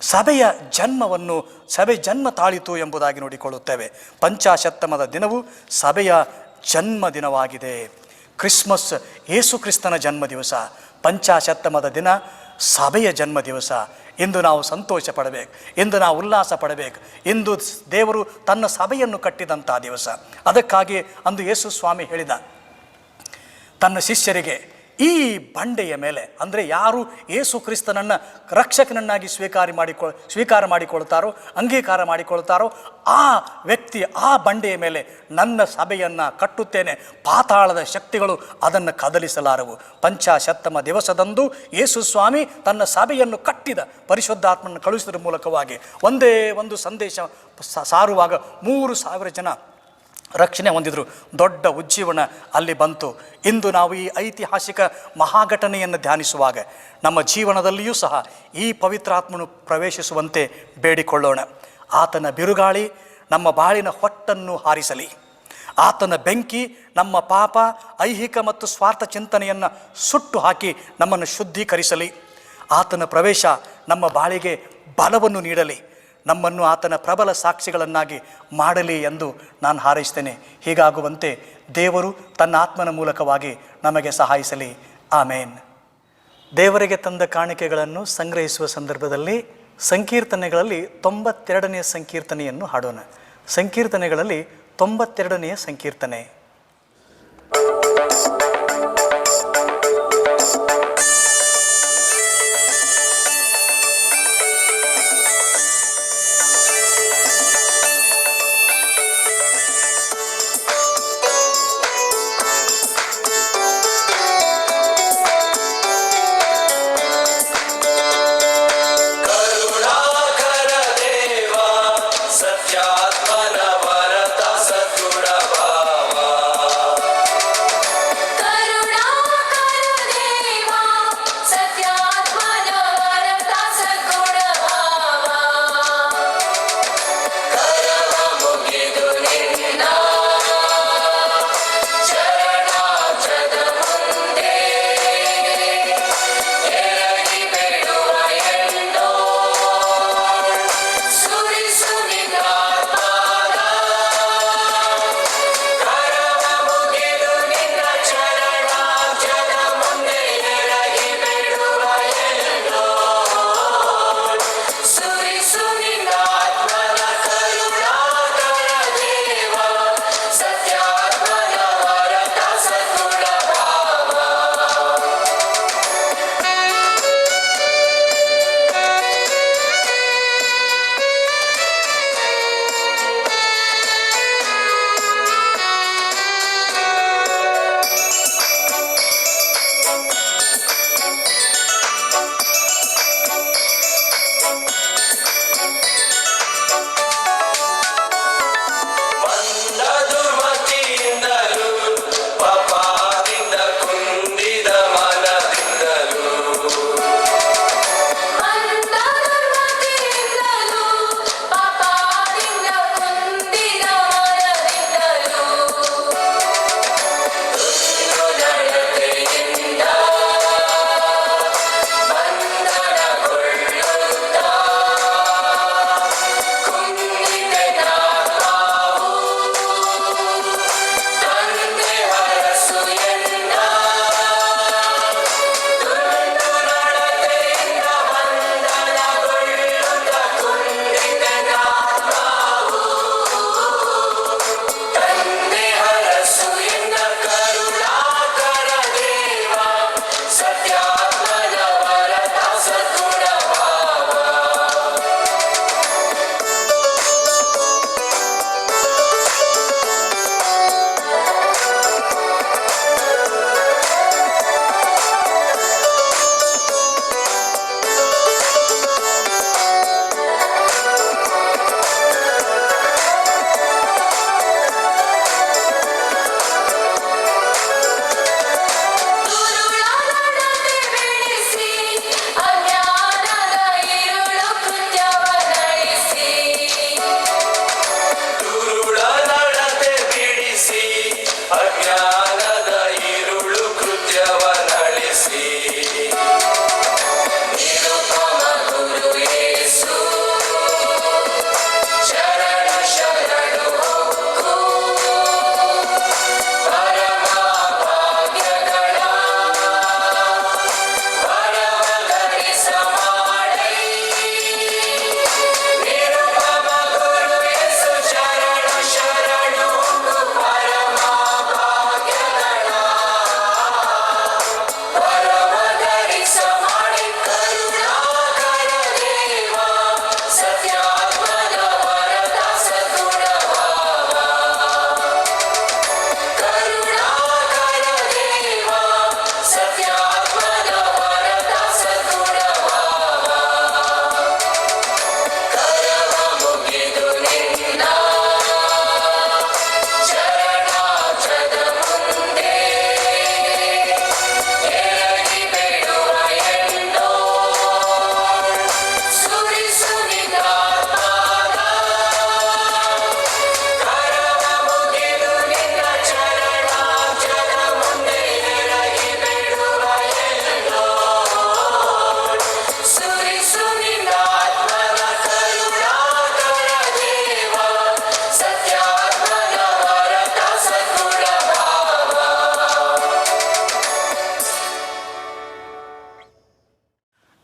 ಸಭೆಯ ಜನ್ಮ ತಾಳಿತು ಎಂಬುದಾಗಿ ನೋಡಿಕೊಳ್ಳುತ್ತೇವೆ. ಪಂಚಾಶತ್ತಮದ ದಿನವು ಸಭೆಯ ಜನ್ಮ ದಿನವಾಗಿದೆ. ಕ್ರಿಸ್ಮಸ್ ಯೇಸು ಕ್ರಿಸ್ತನ ಜನ್ಮ ದಿವಸ, ಪಂಚಾಶತ್ತಮದ ದಿನ ಸಭೆಯ ಜನ್ಮ ದಿವಸ. ಇಂದು ನಾವು ಸಂತೋಷ ಪಡಬೇಕು, ಇಂದು ನಾವು ಉಲ್ಲಾಸ ಪಡಬೇಕು. ಇಂದು ದೇವರು ತನ್ನ ಸಭೆಯನ್ನು ಕಟ್ಟಿದಂಥ ದಿವಸ. ಅದಕ್ಕಾಗಿ ಅಂದು ಯೇಸು ಸ್ವಾಮಿ ಹೇಳಿದ ತನ್ನ ಶಿಷ್ಯರಿಗೆ, ಈ ಬಂಡೆಯ ಮೇಲೆ, ಅಂದರೆ ಯಾರು ಯೇಸು ಕ್ರಿಸ್ತನನ್ನು ರಕ್ಷಕನನ್ನಾಗಿ ಸ್ವೀಕಾರ ಮಾಡಿಕೊಳ್ತಾರೋ, ಅಂಗೀಕಾರ ಮಾಡಿಕೊಳ್ತಾರೋ ಆ ವ್ಯಕ್ತಿ, ಆ ಬಂಡೆಯ ಮೇಲೆ ನನ್ನ ಸಭೆಯನ್ನು ಕಟ್ಟುತ್ತೇನೆ, ಪಾತಾಳದ ಶಕ್ತಿಗಳು ಅದನ್ನು ಕದಲಿಸಲಾರವು. ಪಂಚಾಶತ್ತಮ ದಿವಸದಂದು ಯೇಸು ಸ್ವಾಮಿ ತನ್ನ ಸಭೆಯನ್ನು ಕಟ್ಟಿದ, ಪರಿಶುದ್ಧಾತ್ಮನ ಕಳುಹಿಸಿದ ಮೂಲಕವಾಗಿ ಒಂದೇ ಒಂದು ಸಂದೇಶ ಸಾರುವಾಗ 3,000 ಜನ ರಕ್ಷಣೆ ಹೊಂದಿದರು. ದೊಡ್ಡ ಉಜ್ಜೀವನ ಅಲ್ಲಿ ಬಂತು. ಇಂದು ನಾವು ಈ ಐತಿಹಾಸಿಕ ಮಹಾಘಟನೆಯನ್ನು ಧ್ಯಾನಿಸುವಾಗ ನಮ್ಮ ಜೀವನದಲ್ಲಿಯೂ ಸಹ ಈ ಪವಿತ್ರಾತ್ಮನು ಪ್ರವೇಶಿಸುವಂತೆ ಬೇಡಿಕೊಳ್ಳೋಣ. ಆತನ ಬಿರುಗಾಳಿ ನಮ್ಮ ಬಾಳಿನ ಹೊಟ್ಟನ್ನು ಹಾರಿಸಲಿ. ಆತನ ಬೆಂಕಿ ನಮ್ಮ ಪಾಪ, ಐಹಿಕ ಮತ್ತು ಸ್ವಾರ್ಥ ಚಿಂತನೆಯನ್ನು ಸುಟ್ಟು ಹಾಕಿ ನಮ್ಮನ್ನು ಶುದ್ಧೀಕರಿಸಲಿ. ಆತನ ಪ್ರವೇಶ ನಮ್ಮ ಬಾಳಿಗೆ ಬಲವನ್ನು ನೀಡಲಿ, ನಮ್ಮನ್ನು ಆತನ ಪ್ರಬಲ ಸಾಕ್ಷಿಗಳನ್ನಾಗಿ ಮಾಡಲಿ ಎಂದು ನಾನು ಹಾರೈಸ್ತೇನೆ. ಹೀಗಾಗುವಂತೆ ದೇವರು ತನ್ನ ಆತ್ಮನ ಮೂಲಕವಾಗಿ ನಮಗೆ ಸಹಾಯಿಸಲಿ. ಆಮೇನ್. ದೇವರಿಗೆ ತಂದ ಕಾಣಿಕೆಗಳನ್ನು ಸಂಗ್ರಹಿಸುವ ಸಂದರ್ಭದಲ್ಲಿ ಸಂಕೀರ್ತನೆಗಳಲ್ಲಿ 92ನೇ ಸಂಕೀರ್ತನೆಯನ್ನು ಹಾಡೋಣ. ಸಂಕೀರ್ತನೆಗಳಲ್ಲಿ 92ನೇ ಸಂಕೀರ್ತನೆ. सत्यात्मन वरता सद्गुण भावा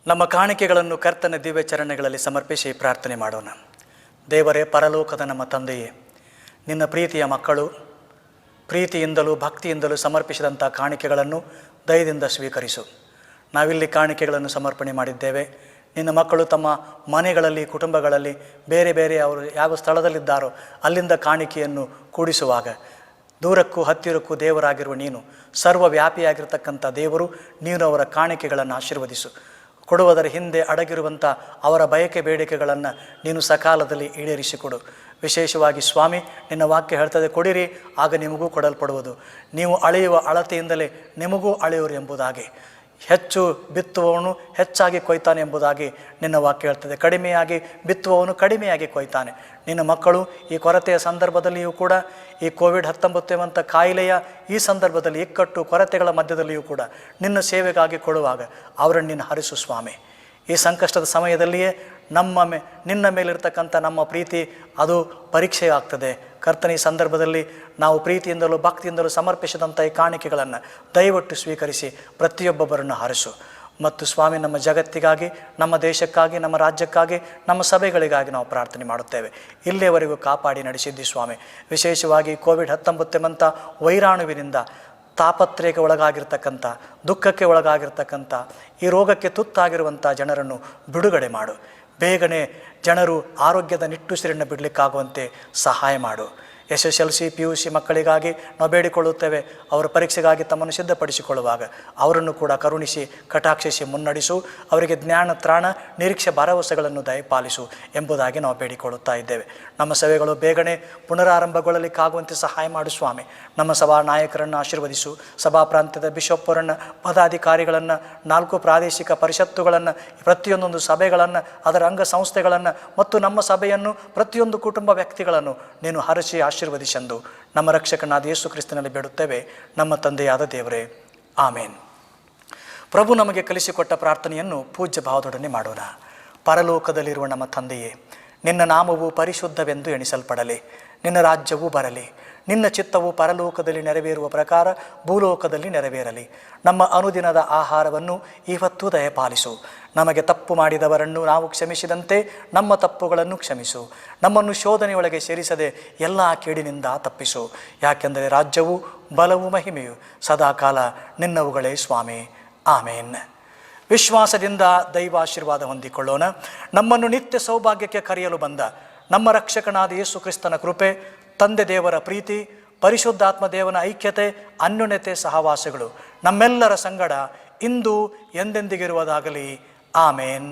ನಮ್ಮ ಕಾಣಿಕೆಗಳನ್ನು ಕರ್ತನ ದಿವ್ಯ ಚರಣಗಳಲ್ಲಿ ಸಮರ್ಪಿಸಿ ಪ್ರಾರ್ಥನೆ ಮಾಡೋಣ. ದೇವರೇ, ಪರಲೋಕದ ನಮ್ಮ ತಂದೆಯೇ, ನಿನ್ನ ಪ್ರೀತಿಯ ಮಕ್ಕಳು ಪ್ರೀತಿಯಿಂದಲೂ ಭಕ್ತಿಯಿಂದಲೂ ಸಮರ್ಪಿಸಿದಂಥ ಕಾಣಿಕೆಗಳನ್ನು ದಯದಿಂದ ಸ್ವೀಕರಿಸು. ನಾವಿಲ್ಲಿ ಕಾಣಿಕೆಗಳನ್ನು ಸಮರ್ಪಣೆ ಮಾಡಿದ್ದೇವೆ. ನಿನ್ನ ಮಕ್ಕಳು ತಮ್ಮ ಮನೆಗಳಲ್ಲಿ, ಕುಟುಂಬಗಳಲ್ಲಿ, ಬೇರೆ ಬೇರೆ ಅವರು ಯಾವ ಸ್ಥಳದಲ್ಲಿದ್ದಾರೋ ಅಲ್ಲಿಂದ ಕಾಣಿಕೆಯನ್ನು ಕೂಡಿಸುವಾಗ ದೂರಕ್ಕೂ ಹತ್ತಿರಕ್ಕೂ ದೇವರಾಗಿರುವ ನೀನು, ಸರ್ವವ್ಯಾಪಿಯಾಗಿರ್ತಕ್ಕಂಥ ದೇವರು, ನೀನು ಅವರ ಕಾಣಿಕೆಗಳನ್ನು ಆಶೀರ್ವದಿಸು. ಕೊಡುವುದರ ಹಿಂದೆ ಅಡಗಿರುವಂಥ ಅವರ ಬಯಕೆ ಬೇಡಿಕೆಗಳನ್ನು ನೀನು ಸಕಾಲದಲ್ಲಿ ಈಡೇರಿಸಿಕೊಡು. ವಿಶೇಷವಾಗಿ ಸ್ವಾಮಿ, ನಿನ್ನ ವಾಕ್ಯ ಹೇಳ್ತದೆ, ಕೊಡಿರಿ ಆಗ ನಿಮಗೂ ಕೊಡಲ್ಪಡುವುದು, ನೀವು ಅಳೆಯುವ ಅಳತೆಯಿಂದಲೇ ನಿಮಗೂ ಅಳೆಯುವರು ಎಂಬುದಾಗಿ. ಹೆಚ್ಚು ಬಿತ್ತುವವನು ಹೆಚ್ಚಾಗಿ ಕೊಯ್ತಾನೆ ಎಂಬುದಾಗಿ ನಿನ್ನ ವಾಕ್ಯ ಹೇಳ್ತದೆ. ಕಡಿಮೆಯಾಗಿ ಬಿತ್ತುವವನು ಕಡಿಮೆಯಾಗಿ ಕೊಯ್ತಾನೆ. ನಿನ್ನ ಮಕ್ಕಳು ಈ ಕೊರತೆಯ ಸಂದರ್ಭದಲ್ಲಿಯೂ ಕೂಡ, ಈ ಕೋವಿಡ್-19 ಎಂಬಂಥ ಕಾಯಿಲೆಯ ಈ ಸಂದರ್ಭದಲ್ಲಿ, ಇಕ್ಕಟ್ಟು ಕೊರತೆಗಳ ಮಧ್ಯದಲ್ಲಿಯೂ ಕೂಡ ನಿನ್ನ ಸೇವೆಗಾಗಿ ಕೊಡುವಾಗ ಅವರನ್ನು ನೀನು ಹರಿಸು ಸ್ವಾಮಿ. ಈ ಸಂಕಷ್ಟದ ಸಮಯದಲ್ಲಿಯೇ ನಿನ್ನ ಮೇಲಿರ್ತಕ್ಕಂಥ ನಮ್ಮ ಪ್ರೀತಿ ಅದು ಪರೀಕ್ಷೆ ಆಗ್ತದೆ. ಕರ್ತನ ಈ ಸಂದರ್ಭದಲ್ಲಿ ನಾವು ಪ್ರೀತಿಯಿಂದಲೂ ಭಕ್ತಿಯಿಂದಲೂ ಸಮರ್ಪಿಸಿದಂಥ ಈ ಕಾಣಿಕೆಗಳನ್ನು ದಯವಿಟ್ಟು ಸ್ವೀಕರಿಸಿ ಪ್ರತಿಯೊಬ್ಬೊಬ್ಬರನ್ನು ಹರಿಸು. ಮತ್ತು ಸ್ವಾಮಿ, ನಮ್ಮ ಜಗತ್ತಿಗಾಗಿ, ನಮ್ಮ ದೇಶಕ್ಕಾಗಿ, ನಮ್ಮ ರಾಜ್ಯಕ್ಕಾಗಿ, ನಮ್ಮ ಸಭೆಗಳಿಗಾಗಿ ನಾವು ಪ್ರಾರ್ಥನೆ ಮಾಡುತ್ತೇವೆ. ಇಲ್ಲಿಯವರೆಗೂ ಕಾಪಾಡಿ ನಡೆಸಿದ್ದಿ ಸ್ವಾಮಿ. ವಿಶೇಷವಾಗಿ ಕೋವಿಡ್-19 ಎಂಬಂಥ ವೈರಾಣುವಿನಿಂದ ತಾಪತ್ರಯಕ್ಕೆ ಒಳಗಾಗಿರ್ತಕ್ಕಂಥ, ದುಃಖಕ್ಕೆ ಒಳಗಾಗಿರ್ತಕ್ಕಂಥ, ಈ ರೋಗಕ್ಕೆ ತುತ್ತಾಗಿರುವಂಥ ಜನರನ್ನು ಬಿಡುಗಡೆ ಮಾಡು. ಬೇಗನೆ ಜನರು ಆರೋಗ್ಯದ ನಿಟ್ಟುಸಿರನ್ನು ಬಿಡಲಿಕ್ಕಾಗುವಂತೆ ಸಹಾಯ ಮಾಡು. SSLC PUC ಮಕ್ಕಳಿಗಾಗಿ ನಾವು ಬೇಡಿಕೊಳ್ಳುತ್ತೇವೆ. ಅವರ ಪರೀಕ್ಷೆಗಾಗಿ ತಮ್ಮನ್ನು ಸಿದ್ಧಪಡಿಸಿಕೊಳ್ಳುವಾಗ ಅವರನ್ನು ಕೂಡ ಕರುಣಿಸಿ ಕಟಾಕ್ಷಿಸಿ ಮುನ್ನಡೆಸು. ಅವರಿಗೆ ಜ್ಞಾನ, ತ್ರಾಣ, ನಿರೀಕ್ಷೆ, ಭರವಸೆಗಳನ್ನು ದಯಪಾಲಿಸು ಎಂಬುದಾಗಿ ನಾವು ಬೇಡಿಕೊಳ್ಳುತ್ತಾ ಇದ್ದೇವೆ. ನಮ್ಮ ಸಭೆಗಳು ಬೇಗನೆ ಪುನರಾರಂಭಗೊಳ್ಳಲಿಕ್ಕಾಗುವಂತೆ ಸಹಾಯ ಮಾಡು ಸ್ವಾಮಿ. ನಮ್ಮ ಸಭಾ ನಾಯಕರನ್ನು ಆಶೀರ್ವದಿಸು. ಸಭಾ ಪ್ರಾಂತ್ಯದ ಬಿಷಪ್ಪರನ್ನು, ಪದಾಧಿಕಾರಿಗಳನ್ನು, 4 ಪ್ರಾದೇಶಿಕ ಪರಿಷತ್ತುಗಳನ್ನು, ಪ್ರತಿಯೊಂದೊಂದು ಸಭೆಗಳನ್ನು, ಅದರ ಅಂಗ ಸಂಸ್ಥೆಗಳನ್ನು ಮತ್ತು ನಮ್ಮ ಸಭೆಯನ್ನು, ಪ್ರತಿಯೊಂದು ಕುಟುಂಬ ವ್ಯಕ್ತಿಗಳನ್ನು ನೀನು ಹರಸಿ ಆಶೀರ್ವದಿಸೆಂದು ನಮ್ಮ ರಕ್ಷಕನಾದ ಯೇಸು ಕ್ರಿಸ್ತನಲ್ಲಿ ಬೇಡುತ್ತೇವೆ, ನಮ್ಮ ತಂದೆಯಾದ ದೇವರೇ, ಆಮೇನ್. ಪ್ರಭು ನಮಗೆ ಕಲಿಸಿಕೊಟ್ಟ ಪ್ರಾರ್ಥನೆಯನ್ನು ಪೂಜ್ಯ ಭಾವದೊಡನೆ ಮಾಡೋಣ. ಪರಲೋಕದಲ್ಲಿರುವ ನಮ್ಮ ತಂದೆಯೇ, ನಿನ್ನ ನಾಮವು ಪರಿಶುದ್ಧವೆಂದು ಎಣಿಸಲ್ಪಡಲಿ. ನಿನ್ನ ರಾಜ್ಯವು ಬರಲಿ. ನಿನ್ನ ಚಿತ್ತವು ಪರಲೋಕದಲ್ಲಿ ನೆರವೇರುವ ಪ್ರಕಾರ ಭೂಲೋಕದಲ್ಲಿ ನೆರವೇರಲಿ. ನಮ್ಮ ಅನುದಿನದ ಆಹಾರವನ್ನು ಇವತ್ತು ದಯಪಾಲಿಸು. ನಮಗೆ ತಪ್ಪು ಮಾಡಿದವರನ್ನು ನಾವು ಕ್ಷಮಿಸಿದಂತೆ ನಮ್ಮ ತಪ್ಪುಗಳನ್ನು ಕ್ಷಮಿಸು. ನಮ್ಮನ್ನು ಶೋಧನೆಯೊಳಗೆ ಸೇರಿಸದೆ ಎಲ್ಲ ಕೇಡಿನಿಂದ ತಪ್ಪಿಸು. ಯಾಕೆಂದರೆ ರಾಜ್ಯವು, ಬಲವು, ಮಹಿಮೆಯು ಸದಾಕಾಲ ನಿನ್ನವುಗಳೇ ಸ್ವಾಮಿ, ಆಮೇನ್. ವಿಶ್ವಾಸದಿಂದ ದೈವಾಶೀರ್ವಾದ ಹೊಂದಿಕೊಳ್ಳೋಣ. ನಮ್ಮನ್ನು ನಿತ್ಯ ಸೌಭಾಗ್ಯಕ್ಕೆ ಕರೆಯಲು ಬಂದ ನಮ್ಮ ರಕ್ಷಕನಾದ ಯೇಸು ಕ್ರಿಸ್ತನ ಕೃಪೆ, ತಂದೆ ದೇವರ ಪ್ರೀತಿ, ಪರಿಶುದ್ಧಾತ್ಮ ದೇವನ ಐಕ್ಯತೆ, ಅನ್ಯೋನ್ಯತೆ, ಸಹವಾಸಗಳು ನಮ್ಮೆಲ್ಲರ ಸಂಗಡ ಇಂದು ಎಂದೆಂದಿಗಿರುವುದಾಗಲಿ. ಆಮೇನ್.